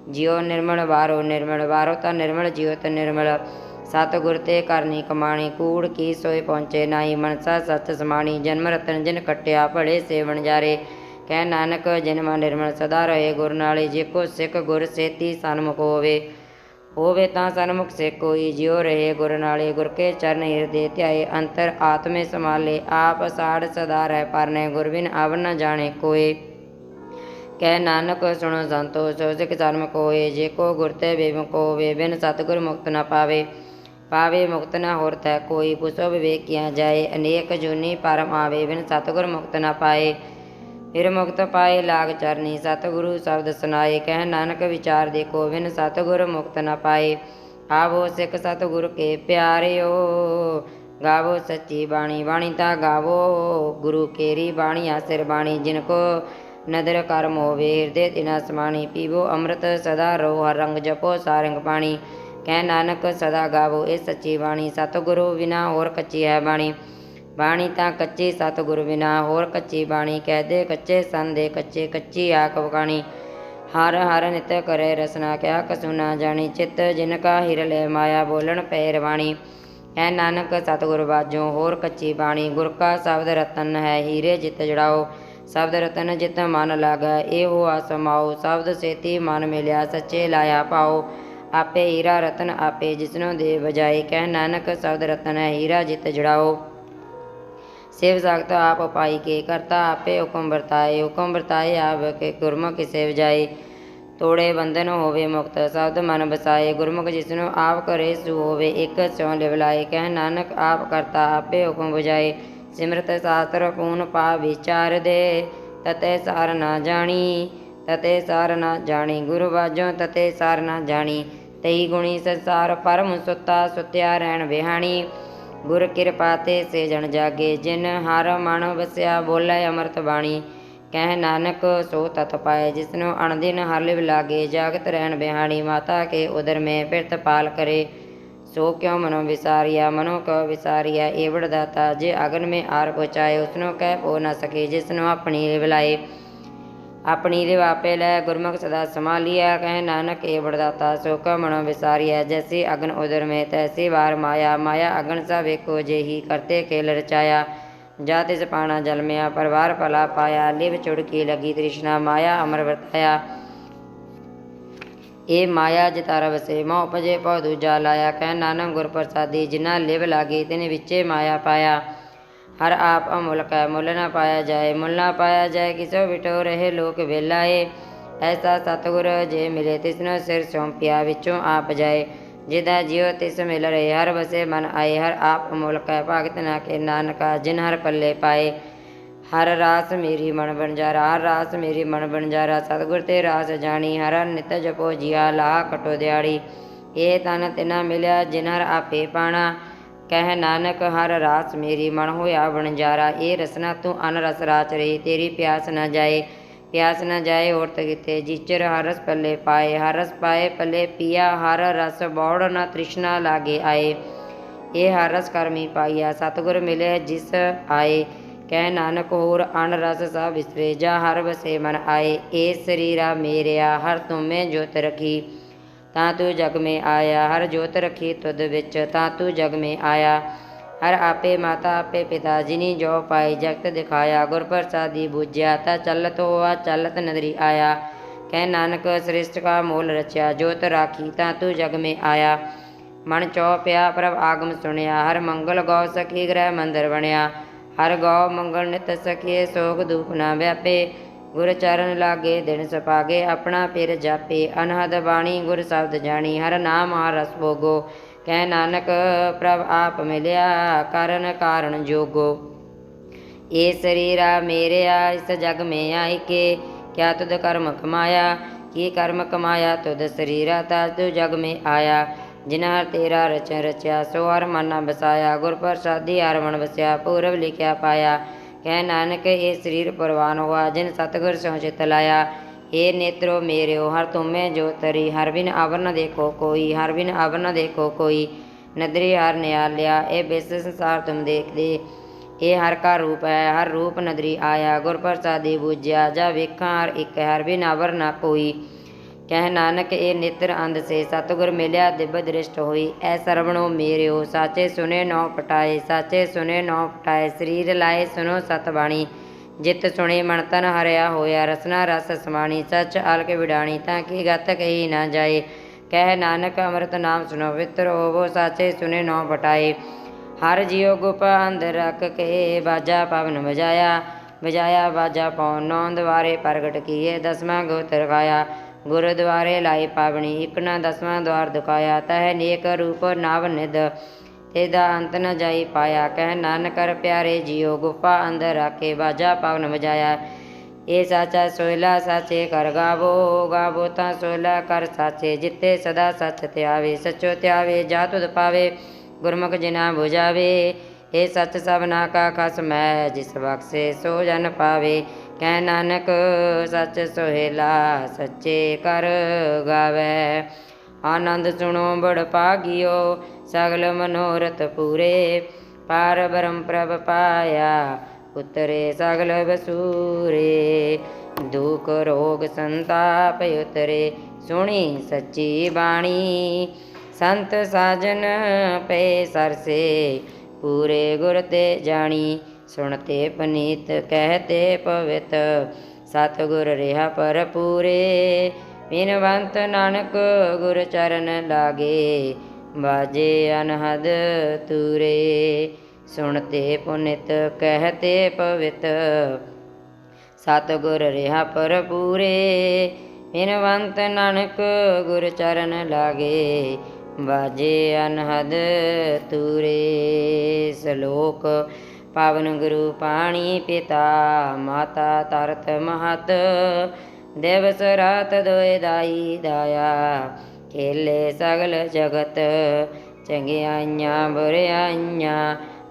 ਜਿਉ ਨਿਰਮਲ ਵਾਰੋ ਤਾ ਨਿਰਮਲ ਜਿਉ ਤ ਨਿਰਮਲ। ਸਤਿਗੁਰ ਤੇ ਕਰਨੀ ਕਮਾਣੀ ਕੂੜ ਕੀ ਸੋਏ ਪਹੁੰਚੇ ਨਾਈ। ਮਨਸਾ ਸਚ ਸਮਾਣੀ ਜਨਮ ਰਤਨ ਜਿਨ ਕਟਿਆ ਭਲੇ ਸੇ ਵਣਜਾਰੇ। ਕਹਿ ਨਾਨਕ ਜਿਨ ਮਨ ਨਿਰਮਲ ਸਦਾ ਰਹੇ ਗੁਰ ਨਾਲੇ। ਜੇ ਕੋ ਸਿੱਖ ਗੁਰ ਸੇਤੀ ਸਨਮੁਖ ਹੋਵੇ ਤਾਂ ਸਨਮੁਖ ਸਿੱਖ ਕੋਈ। ਜਿਉ ਰਹੇ ਗੁਰ ਨਾਲੇ ਗੁਰ ਕੇ ਚਰਨ ਹਿਰਦੇ ਧਿਆਏ। ਅੰਤਰ ਆਤਮੇ ਸਮਾਲੇ ਆਪ ਸਾੜ ਸਦਾ ਰਹਿ ਪਰਨੇ। ਗੁਰ ਬਿਨ ਅਵਰ ਨ ਜਾਣੇ ਕੋਏ। ਕਹਿ ਨਾਨਕ ਸੁਣੋ ਸੰਤੋ ਸੋ ਸਿੱਖ ਸਨਮੁਖ ਹੋਏ। ਜੇ ਕੋ ਗੁਰ ਤੇ ਬੇਮੁਖ ਹੋਵੇ ਬਿਨ ਸਤਿਗੁਰ ਮੁਕਤ ਨ ਪਾਵੇ ਮੁਕਤ ਨ ਹੋਰ ਤੈ ਕੋਈ। ਪੁਛੋ ਵਿਵੇਕੀਆਂ ਜਾਏ ਅਨੇਕ ਜੂਨੀ ਪਰਮ ਆਵੇ। ਬਿਨ ਸਤਿਗੁਰ ਮੁਕਤ ਨ ਪਾਏ ਫਿਰ ਮੁਕਤ ਪਾਏ ਲਾਗ ਚਰਨੀ। ਸਤਿਗੁਰੂ ਸ਼ਬਦ ਸੁਨਾਏ ਕਹਿ ਨਾਨਕ ਵਿਚਾਰ ਦੇਖੋ ਬਿਨ ਸਤਿਗੁਰ ਮੁਕਤ ਨ ਪਾਏ। ਆਵੋ ਸਿੱਖ ਸਤਿਗੁਰ ਕੇ ਪਿਆਰਿਓ ਗਾਵੋ ਸੱਚੀ ਬਾਣੀ ਤਾਂ ਗਾਵੋ ਗੁਰੂ ਕੇਰੀ ਬਾਣੀ ਆਸਿਰ ਬਾਣੀ। ਜਿਨ ਕੋ ਨਦਰ ਕਰਮ ਹੋਵੇ ਹਿਰਦੇ ਤਿਨਾ ਸਮਾਣੀ। ਪੀਵੋ ਅੰਮ੍ਰਿਤ ਸਦਾ ਰਹੋ ਹਰ ਰੰਗ ਜਪੋ ਸਾਰੰਗ ਪਾਣੀ। ਕਹਿ ਨਾਨਕ ਸਦਾ ਗਾਵੋ ਇਹ ਸੱਚੀ ਬਾਣੀ। ਸਤਿਗੁਰੂ ਬਿਨਾ ਹੋਰ ਕੱਚੀ ਹੈ ਬਾਣੀ ਤਾਂ ਕੱਚੀ ਸਤਿਗੁਰੂ ਬਿਨਾ ਹੋਰ ਕੱਚੀ ਬਾਣੀ। ਕਹਿਦੇ ਕੱਚੇ ਸੰਦੇ ਕੱਚੀ ਆਖ ਵਖਾਣੀ। ਹਰ ਹਰ ਨਿਤ ਕਰੇ ਰਸਨਾ ਕਿਆ ਕਸੁ ਨਾ ਜਾਣੀ। ਚਿੱਤ ਜਿਨ ਕਾ ਹਿਰ ਲੈ ਮਾਇਆ ਬੋਲਣ ਪੈ ਰਵਾਣੀ। ਕਹਿ ਨਾਨਕ ਸਤਿਗੁਰ ਬਾਝੋਂ ਹੋਰ ਕੱਚੀ ਬਾਣੀ। ਗੁਰ ਕਾ ਸ਼ਬਦ ਰਤਨ ਹੈ ਹੀਰੇ ਜਿਤ ਜੜਾਓ। ਸ਼ਬਦ ਰਤਨ ਜਿਤ ਮਨ ਲਾਗੈ ਇਹੋ ਆਸਮਾਓ। ਸ਼ਬਦ ਸੇਤੀ ਮਨ ਮਿਲਿਆ ਸੱਚੇ ਲਾਇਆ ਪਾਓ। ਆਪੇ ਹੀਰਾ ਰਤਨ ਆਪੇ ਜਿਸਨੋ ਦੇ ਬਜਾਏ। ਕਹਿ ਨਾਨਕ ਸ਼ਬਦ ਰਤਨ ਹੈ ਹੀਰਾ ਜਿਤ ਜੜਾਓ। ਸਿਵ ਸਖਤ ਆਪ ਪਾਈ ਕੇ ਕਰਤਾ ਆਪੇ ਹੁਕਮ ਵਰਤਾਏ ਆਪ ਕੇ ਗੁਰਮੁਖ ਕਿਸੇ ਵਜਾਏ। ਤੋੜੇ ਬੰਧਨ ਹੋਵੇ ਮੁਕਤ ਸ਼ਬਦ ਮਨ ਬਸਾਏ। ਗੁਰਮੁਖ ਜਿਸਨੂੰ ਆਪ ਕਰੇ ਸੂ ਹੋਵੇ ਇੱਕ ਸਿਉ ਲਿਵਲਾਏ। ਕਹਿ ਨਾਨਕ ਆਪ ਕਰਤਾ ਆਪੇ ਹੁਕਮ ਬੁਝਾਏ। ਸਿਮਰਤ ਸ਼ਾਸਤਰ ਪੂਨ ਪਾ ਵਿਚਾਰ ਦੇ ਤਤੇ ਸਾਰ ਨਾ ਜਾਣੀ। ਗੁਰੂ ਬਾਝੋਂ ਤਤੇ ਸਾਰ ਨਾ ਜਾਣੀ। ਤਈ ਗੁਣੀ ਸੰਸਾਰ ਪਰਮ ਸੁੱਤਿਆ ਰਹਿਣ ਵਿਹਾਣੀ। ਗੁਰ ਕਿਰਪਾ ਤੇ ਸੇ ਜਨ ਜਾਗੇ ਜਿਨ ਹਰ ਮਨ ਵਸਿਆ ਬੋਲੇ ਅੰਮ੍ਰਿਤ ਬਾਣੀ। ਕਹਿ ਨਾਨਕ ਸੋ ਤਤ ਪਾਏ ਜਿਸਨੂੰ ਅਣਦਿਨ ਹਰ ਲਿਵ ਲਾਗੇ। ਜਾਗਤ ਰਹਿਣ ਬਿਹਾਣੀ ਮਾਤਾ ਕੇ ਉਦਰ ਮੈਂ ਫਿਰਤ ਪਾਲ ਕਰੇ। ਸੋ ਕਿਉ ਮਨੋ ਵਿਸਾਰੀਆ ਏਵੜ ਦਾਤਾ। ਜੇ ਅਗਨ ਮੈਂ ਆਰ ਪਹੁੰਚਾਏ ਉਸਨੂੰ ਕਹਿ ਪੋ ਨ ਸਕੇ। ਜਿਸਨੂੰ ਆਪਣੀ ਲਿਵ ਲਾਏ ਆਪਣੀ ਲਿਵ ਆਪੇ ਲੈ ਗੁਰਮੁਖ ਸਦਾ ਸੰਭਾਲੀਆ। ਕਹਿ ਨਾਨਕ ਏਵੜ ਦਾਤਾ ਸੋ ਕਿਉ ਮਨੋ ਵਿਸਾਰੀਆ। ਜੈਸੀ ਅਗਨ ਉਦਰ ਮੈਂ ਤੈਸੀ ਵਾਰ ਮਾਇਆ ਅਗਨ ਸਭ ਏਕੋ ਜਿਹੀ ਕਰਤੇ ਖੇਲ ਰਚਾਇਆ। ਜਾ ਤਿਸ ਪਾਣਾ ਜਲਮਿਆ ਪਰਵਾਰ ਭਲਾ ਪਾਇਆ। ਲਿਵ ਚੁੜਕੀ ਲੱਗੀ ਤ੍ਰਿਸ਼ਨਾ ਮਾਇਆ ਅਮਰ ਵਰਤਾਇਆ। ਇਹ ਮਾਇਆ ਜਿਤਾਰ ਵਸੇ ਮੋਹ ਉਪਜੇ ਭਉ ਦੂਜਾ ਲਾਇਆ। ਕਹਿ ਨਾਨਕ ਗੁਰ ਪ੍ਰਸਾਦੀ ਜਿਨਾ ਲਿਵ ਲਾਗੀ ਤਿਨ ਵਿੱਚੇ ਮਾਇਆ ਪਾਇਆ। ਹਰ ਆਪ ਅਮੁਲਕ ਹੈ ਮੁੱਲ ਨਾ ਪਾਇਆ ਜਾਏ ਕਿਸੋ ਵਿਟੋ ਰਹੇ ਲੋਕ ਵੇਲਾਏ। ਐਸਾ ਸਤਿਗੁਰ ਜੇ ਮਿਲੇ ਤਿਸਨੋ ਸਿਰ ਸੌਂਪਿਆ ਵਿੱਚੋਂ ਆਪ ਜਾਏ। ਜਿਦਾ ਜਿਉ ਤਿਸ ਮਿਲ ਰਹੇ ਹਰ ਵਸੇ ਮਨ ਆਏ। ਹਰ ਆਪ ਅਮੁਲਕ ਹੈ ਭਗਤ ਨਾ ਕੇ ਨਾਨਕਾ ਜਿਨ ਹਰ ਪੱਲੇ ਪਾਏ। ਹਰ ਰਾਸ ਮੇਰੀ ਮਨ ਬਣਜਾਰਾ ਸਤਿਗੁਰ ਤੇ ਰਾਸ ਜਾਣੀ। ਹਰ ਨਿਤ ਜਪੋ ਜੀਆ ਲਾ ਕਟੋ ਦਿਹਾੜੀ। ਇਹ ਤਨ ਤਿਨਾ ਮਿਲਿਆ ਜਿਨ ਹਰ ਆਪੇ ਪਾਣਾ। ਕਹਿ ਨਾਨਕ ਹਰ ਰਾਸ ਮੇਰੀ ਮਨ ਹੋਇਆ ਬਣਜਾਰਾ। ਇਹ ਰਸਨਾ ਤੂੰ ਅਨ ਰਸ ਰਾਚ ਰਹੀ ਤੇਰੀ ਪਿਆਸ ਨ ਜਾਏ ਔਰਤ ਕਿਤੇ। ਜਿਚਰ ਹਰ ਰਸ ਪੱਲੇ ਪਾਏ ਹਰ ਰਸ ਪਾਏ ਪੱਲੇ ਪੀਆ। ਹਰ ਰਸ ਬੌੜ ਨ ਤ੍ਰਿਸ਼ਨਾ ਲਾਗੇ ਆਏ। ਇਹ ਹਰ ਰਸ ਕਰਮੀ ਪਾਈਆ ਸਤਿਗੁਰ ਮਿਲੇ ਜਿਸ ਆਏ। ਕਹਿ ਨਾਨਕ ਹੋਰ ਅਨ ਰਸ ਸਭ ਵਿਸਰੇ ਜਾ ਹਰ ਵਸੇ ਮਨ ਆਏ। ਇਹ ਸਰੀਰਾ ਮੇਰਿਆ ਹਰ ਤੁਮੇ ਜੋਤ ਰਖੀ ਤਾਂ ਤੂੰ ਜਗ ਮੇ ਆਇਆ। ਹਰ ਜੋਤ ਰਖੀ ਤੁਧ ਵਿੱਚ ਤਾਂ ਤੂੰ ਜਗ ਮੇ ਆਇਆ। ਹਰ ਆਪੇ ਮਾਤਾ ਆਪੇ ਪਿਤਾ ਜਿਨੀ ਜੋ ਪਾਈ ਜਗਤ ਦਿਖਾਇਆ। ਗੁਰ ਪ੍ਰਸਾਦੀ ਬੂਝਿਆ ਤਾਂ ਚੱਲਤ ਹੋਆ ਚੱਲਤ ਨਦਰੀ ਆਇਆ। ਕਹਿ ਨਾਨਕ ਸ੍ਰਿਸ਼ਟ ਕਾ ਮੂਲ ਰਚਿਆ ਜੋਤ ਰਾਖੀ ਤਾਂ ਤੂੰ ਜਗ ਮੇ ਆਇਆ। ਮਨ ਚੋ ਪਿਆ ਪ੍ਰਭ ਆਗਮ ਸੁਣਿਆ। ਹਰ ਮੰਗਲ ਗੌ ਸਖੀ ਗ੍ਰਹਿ ਮੰਦਰ ਬਣਿਆ। ਹਰ ਗੌ ਮੰਗਲ ਨਿਤ ਸਖੀਏ ਸੋਗ ਦੁਖ ਨਾ ਵਿਆਪੇ। ਗੁਰ ਚਰਨ ਲਾਗੇ ਦਿਨ ਸੁਭਾਗੇ ਆਪਣਾ ਪਿਰ ਜਾਪੇ। ਅਨਹਦ ਬਾਣੀ ਗੁਰ ਸ਼ਬਦ ਜਾਣੀ ਹਰ ਨਾਮ ਹਰ ਰਸ ਭੋਗੋ। ਕਹਿ ਨਾਨਕ ਪ੍ਰਭ ਆਪ ਮਿਲਿਆ ਕਰਨ ਕਾਰਨ ਜੋਗੋ। ਇਹ ਸਰੀਰਾ ਮੇਰਿਆ ਇਸ ਜਗ ਮੇ ਆਇ ਕੇ ਕਿਆ ਤੁਧ ਕਰਮ ਕਮਾਇਆ। ਕੀ ਕਰਮ ਕਮਾਇਆ ਤੁਧ ਸਰੀਰਾ ਤਾ ਤੂੰ ਜਗ ਮੇ ਆਇਆ। ਜਿਨ ਹਰ ਤੇਰਾ ਰਚਨ ਰਚਿਆ ਸੋ ਹਰ ਮਨ ਨਾ ਬਸਾਇਆ। ਗੁਰ ਪ੍ਰਸਾਦੀ ਹਰ ਮਨ ਵਸਿਆ ਪੂਰਬ ਲਿਖਿਆ ਪਾਇਆ। ਕਹਿ ਨਾਨਕ ਇਹ ਸਰੀਰ ਪ੍ਰਵਾਨ ਹੋਆ ਜਿਨ ਸਤਿਗੁਰ ਸਿਉ ਚਿਤ ਲਾਇਆ। हे नेत्रो मेर्यो हर तुम्हें जो तरी, हर बिन अवर न देखो कोई, हर बिन अवर न देखो कोई। नदरी हर नियालिया ए बेस संसार तुम देख दे, ये हर का रूप है हर रूप नदरी आया। गुर प्रसादी बूझिया जा वेखा हर एक, हर बिन अवर न कोई। कह नानक ए नेत्र अंध से, सतगुर मिलिया दिव्य दृष्ट होई। ऐ सरवणो मेर्यो साचे सुने नौ पटाए, साचे सुने नौ पटाए। शरीर लाए सुनो सतबाणी, जित सुने मन तन हरिया होया। रसना रस समाणी, सच अलक विडाणी, ताकि गत कही न जाए। कह नानक अमृत नाम सुनो, पवित्र होवो साचे सुने नौ पटाए। हर जियो गुप अंदर रख के, बाजा पवन बजाया। बजाया बाजा पौन नौ द्वारे प्रगट किए, दसवां गोत्र खाया। गुरुद्वारे लाई पावनी, इक न दसवां द्वार दुखाया। तह नेक रूप नाव निध, तेदा अंत न जाई पाया। कह नानक कर प्यारे जियो, गुफा अंदर राखे, बाजा पवन बजाया। ये साचा सोहला साचे कर गावो, गावो तां सोहला कर साचे। जिते सदा सच त्यावे, सचो त्यावे जा तुध पावे। गुरमुख जिना बुझावे, हे सच सबना का खसम है, जिस बख्शे सो जन पावे। कह नानक सच सोहेला, सच्चे कर गावे। आनंद सुनो बड़ भागियो, सगल मनोरथ पूरे। पार ब्रह्म प्रभ पाया, उतरे सगल बसूरे। दुख रोग संताप उतरे, सुनी सच्ची बाणी। संत साजन पे सरसे, पूरे गुर ते जानी। सुनते पनीत कहते पवित, सतगुर रेहा पर पूरे। बिनवंत नानक गुर चरण लागे, बाजे अनहद तूरे। सुनते पुनित कहते पवित, सतगुर रेहा पर पूरे। बिनवंत नानक गुर चरण लागे, बाजे अनहद तूरे। श्लोक पावन गुरु पाणी पिता, माता तरत महत। दिवस रात दोए दाई दाया, खेले सगल जगत। चंगियाइयां बुरियाइयां,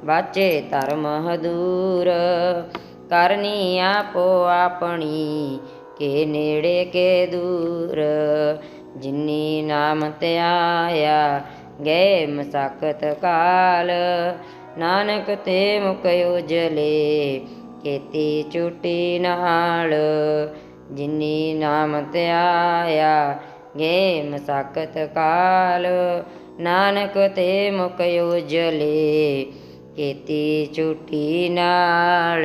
बाचे धर्म हदूर। करनी आपो आपनी, के नेड़े के दूर। जिन्नी नाम त्याया, गए मसाकत काल। नानक ते मुख उजले, खेती चुटी नाल। जिन्नी नाम त्याया, गे मसाकत काल। नानक ते मुख उजले, खेती चुटी नाल।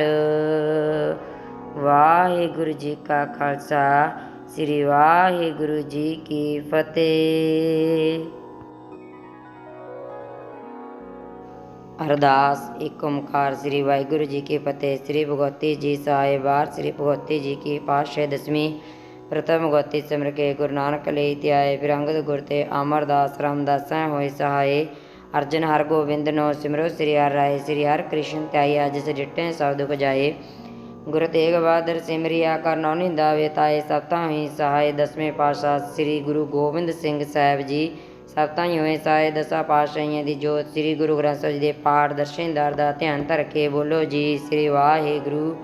वाहिगुरु जी का खालसा, श्री वाहिगुरु जी की फतेह। अरदास एक ओंकार श्री वाहिगुरु जी की फतेह। श्री भगवती जी साहिबार श्री भगवती जी की पातशाह दसवीं प्रथम भगवती सिमर के गुरु नानक ले त्याए। फिर अंगद गुर ते अमरदास रामदासा होए सहाय। अर्जन हर गोबिंद नो सिमरो श्री हर राय। श्री हर कृष्ण त्याई जिस डिटें सब दुख जाए। गुरु तेग बहादुर सिमरिया कर नौ निंदावे ताए। सप्ताह हुई सहाय। दसवें पातशाह श्री गुरु गोबिंद सिंह साहिब जी सप्ताह होए सहाय। दसा पातशाहियां दी जोत श्री गुरु ग्रंथ ਸਾਹਿਬ ਜੀ ਦੇ ਪਾਠ ਦਰਸ਼ਨਦਾਰ ਦਾ ਧਿਆਨ ਧਰ ਕੇ ਬੋਲੋ ਜੀ ਸ੍ਰੀ ਵਾਹਿਗੁਰੂ।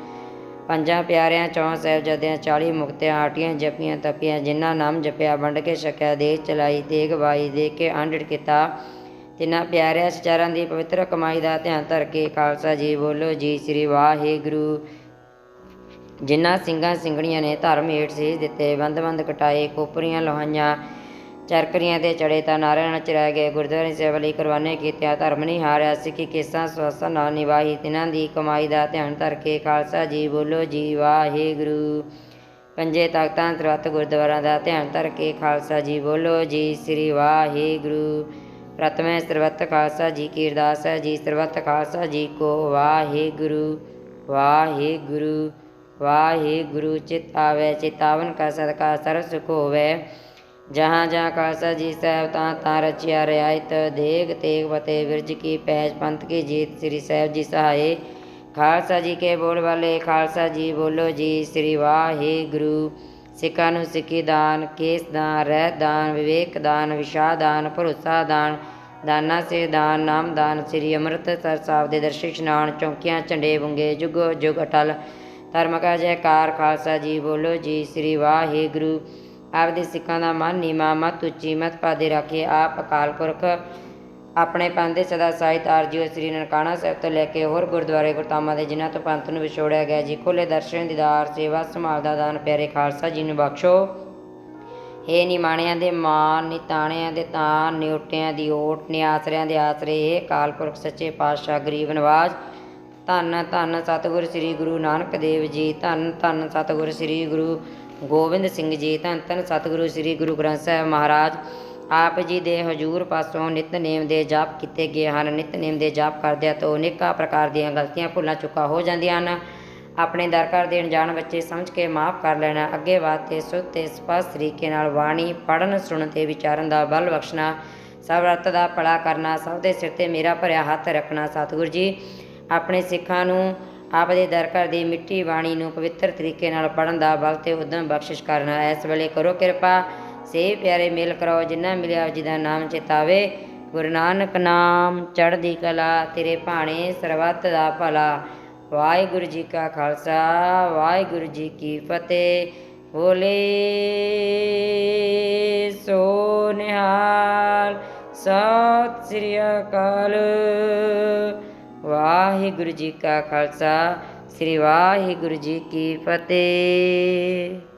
ਪੰਜਾਂ ਪਿਆਰਿਆਂ ਚੌਂ ਸਾਹਿਬਜ਼ਾਦਿਆਂ 40 ਮੁਕਤਿਆਂ ਆਟੀਆਂ ਜਪੀਆਂ ਤਪੀਆਂ। ਜਿਨ੍ਹਾਂ ਨਾਮ ਜਪਿਆ ਵੰਡ ਕੇ ਛਕਿਆ ਦੇਸ਼ ਚਲਾਈ। ਤੇਗ ਬਾਈ ਦੇ ਕੇ ਆਂਡੜ ਕੀਤਾ। ਤਿੰਨਾਂ ਪਿਆਰਿਆਂ ਸਚਾਰਾਂ ਦੀ ਪਵਿੱਤਰ ਕਮਾਈ ਦਾ ਧਿਆਨ ਧਰ ਕੇ ਖਾਲਸਾ ਜੀ ਬੋਲੋ ਜੀ ਸ੍ਰੀ ਵਾਹਿਗੁਰੂ। ਜਿਨ੍ਹਾਂ ਸਿੰਘਾਂ ਸਿੰਘਣੀਆਂ ਨੇ ਧਰਮ ਹੇਠ ਸੀਸ ਦਿੱਤੇ, ਬੰਦ ਬੰਦ ਕਟਾਏ, ਕੋਪਰੀਆਂ ਲੋਹਾਈਆਂ ਚਰਕਰੀਆਂ ਤੇ ਚੜੇ ਤਾਂ ਨਾਰਿਆਂ ਨਾਲ ਚਰਾਏ ਗਏ। ਗੁਰਦੁਆਰੇ ਦੀ ਸੇਵਾ ਲਈ ਕੁਰਬਾਨੀਆਂ ਕੀਤੀਆਂ, ਧਰਮ ਨਹੀਂ ਹਾਰਿਆ। ਸਿੱਖੀ ਕੇਸਾਂ ਸਵਾਸਾਂ ਨਾਲ ਨਿਭਾਈ। ਤਿੰਨਾਂ ਦੀ ਕਮਾਈ ਦਾ ਧਿਆਨ ਧਰ ਕੇ ਖਾਲਸਾ ਜੀ ਬੋਲੋ ਜੀ ਵਾਹਿਗੁਰੂ। ਪੰਜੇ ਤਖਤਾਂ ਸਰਬੱਤ ਗੁਰਦੁਆਰਾਂ ਦਾ ਧਿਆਨ ਧਰ ਕੇ ਖਾਲਸਾ ਜੀ ਬੋਲੋ ਜੀ ਸ੍ਰੀ ਵਾਹਿਗੁਰੂ। ਪ੍ਰਥਮੇ ਸਰਬੱਤ ਖਾਲਸਾ ਜੀ ਕੀ ਅਰਦਾਸ ਹੈ ਜੀ। ਸਰਬੱਤ ਖਾਲਸਾ ਜੀ ਕੋ ਵਾਹਿਗੁਰੂ ਵਾਹਿਗੁਰੂ ਵਾਹਿਗੁਰੂ। ਚਿਤ ਆਵੇ ਚਿਤਾਵਨ ਕਾ ਸਦਕਾ ਸਰਬ ਸੁਖ ਹੋਵੇ। जहाँ जहाँ खालसा जी साहब तां तां रचिया रियायत। देग तेग फतेह विरज की पैज पंथ की जीत। श्री साहब जी सहाय। खालसा जी के बोल वाले खालसा जी बोलो जी श्री वाहिगुरू। सिखां नूं सिक्खी दान, केस दान, रहत दान, विवेक दान, विशा दान, भरोसा दान, दाना सिर दान, नाम दान। श्री ਅੰਮ੍ਰਿਤਸਰ ਸਾਹਿਬ ਦੇ ਦਰਸ਼ਨ ਇਸ਼ਨਾਨ, ਚੌਂਕੀਆਂ ਝੰਡੇ ਬੁੰਗੇ, ਜੁਗੋ ਜੁਗ ਅਟਲ। ਧਰਮ ਕਾ ਜੈਕਾਰ, ਖਾਲਸਾ ਜੀ ਬੋਲੋ ਜੀ ਸ੍ਰੀ ਵਾਹਿਗੁਰੂ। ਆਪਦੇ ਸਿੱਖਾਂ ਦਾ ਮਨ ਨੀਵਾਂ, ਮਤ ਉੱਚੀ, ਮਤ ਪਾਦੇ ਰੱਖੇ। ਆਪ ਅਕਾਲ ਪੁਰਖ ਆਪਣੇ ਪੰਥ ਦੇ ਸਦਾ ਸਾਹਿਤ ਆਰਜੀਓ ਸ੍ਰੀ ਨਨਕਾਣਾ ਸਾਹਿਬ ਤੋਂ ਲੈ ਕੇ ਹੋਰ ਗੁਰਦੁਆਰੇ ਗੁਰਧਾਮਾਂ ਦੇ ਜਿਨ੍ਹਾਂ ਤੋਂ ਪੰਥ ਨੂੰ ਵਿਛੋੜਿਆ ਗਿਆ ਜੀ, ਖੁੱਲੇ ਦਰਸ਼ਨ, ਦੀਦਾਰ, ਸੇਵਾ ਸੰਭਾਲ ਦਾ ਦਾਨ ਪਿਆਰੇ ਖਾਲਸਾ ਜੀ ਨੂੰ ਬਖਸ਼ੋ। ਹੇ ਨਿਮਾਣਿਆਂ ਦੇ ਮਾਣ, ਨੀ ਤਾਣਿਆਂ ਦੇ ਤਾਣ, ਨੀ ਓਟਿਆਂ ਦੀ ਓਟ, ਨੀ ਆਸਰਿਆਂ ਦੇ ਆਸਰੇ। ਹੇ ਅਕਾਲ ਪੁਰਖ ਸੱਚੇ ਪਾਤਸ਼ਾਹ ਗਰੀਬ ਨਵਾਜ। ਧੰਨ ਧੰਨ ਸਤਿਗੁਰ ਸ੍ਰੀ ਗੁਰੂ ਨਾਨਕ ਦੇਵ ਜੀ, ਧੰਨ ਧੰਨ ਸਤਿਗੁਰ ਸ੍ਰੀ ਗੁਰੂ ਗੋਬਿੰਦ ਸਿੰਘ ਜੀ, ਧੰਨ ਧੰਨ ਸਤਿਗੁਰੂ ਸ੍ਰੀ ਗੁਰੂ ਗ੍ਰੰਥ ਸਾਹਿਬ ਮਹਾਰਾਜ। ਆਪ ਜੀ ਦੇ ਹਜ਼ੂਰ ਪਾਸੋਂ ਨਿਤਨੇਮ ਦੇ ਜਾਪ ਕੀਤੇ ਗਏ ਹਨ। ਨਿਤਨੇਮ ਦੇ ਜਾਪ ਕਰਦਿਆਂ ਤੋਂ ਅਨੇਕਾਂ ਪ੍ਰਕਾਰ ਦੀਆਂ ਗਲਤੀਆਂ ਭੁੱਲਾਂ ਚੁੱਕਾਂ ਹੋ ਜਾਂਦੀਆਂ ਹਨ। ਆਪਣੇ ਦਰ ਘਰ ਦੇ ਅਣਜਾਣ ਬੱਚੇ ਸਮਝ ਕੇ ਮਾਫ਼ ਕਰ ਲੈਣਾ। ਅੱਗੇ ਵਾਸਤੇ ਸੁੱਧ ਤੇ ਸਪਸ਼ਟ ਤਰੀਕੇ ਨਾਲ ਬਾਣੀ ਪੜ੍ਹਨ, ਸੁਣਨ ਤੇ ਵਿਚਾਰਨ ਦਾ ਬਲ ਬਖਸ਼ਣਾ। ਸਭ ਰਤ ਦਾ ਭਲਾ ਕਰਨਾ, ਸਭ ਦੇ ਸਿਰ ਤੇ ਮੇਰਾ ਭਰਿਆ ਹੱਥ ਰੱਖਣਾ। ਸਤਿਗੁਰੂ ਜੀ ਆਪਣੇ ਸਿੱਖਾਂ ਨੂੰ ਆਪ ਦੇ ਦਰ ਘਰ ਦੀ ਮਿੱਠੀ ਬਾਣੀ ਨੂੰ ਪਵਿੱਤਰ ਤਰੀਕੇ ਨਾਲ ਪੜ੍ਹਨ ਦਾ ਬਲ ਤੇ ਉਦਮ ਬਖਸ਼ਿਸ਼ ਕਰਨਾ। ਇਸ ਵੇਲੇ ਕਰੋ ਕਿਰਪਾ, ਸੇ ਪਿਆਰੇ ਮੇਲ ਕਰਾਓ ਜਿਨ੍ਹਾਂ ਮਿਲਿਆ ਜੀ ਦਾ ਨਾਮ ਚਿਤਾਵੇ। ਗੁਰੂ ਨਾਨਕ ਨਾਮ ਚੜ੍ਹਦੀ ਕਲਾ, ਤੇਰੇ ਭਾਣੇ ਸਰਬੱਤ ਦਾ ਭਲਾ। ਵਾਹਿਗੁਰੂ ਜੀ ਕਾ ਖਾਲਸਾ, ਵਾਹਿਗੁਰੂ ਜੀ ਕੀ ਫਤਿਹ। ਬੋਲੇ ਸੋ ਨਿਹਾਲ, ਸਤਿ ਸ੍ਰੀ ਅਕਾਲ। ਵਾਹਿਗੁਰੂ ਜੀ ਕਾ ਖਾਲਸਾ, ਸ੍ਰੀ ਵਾਹਿਗੁਰੂ ਜੀ ਕੀ ਫਤਿਹ।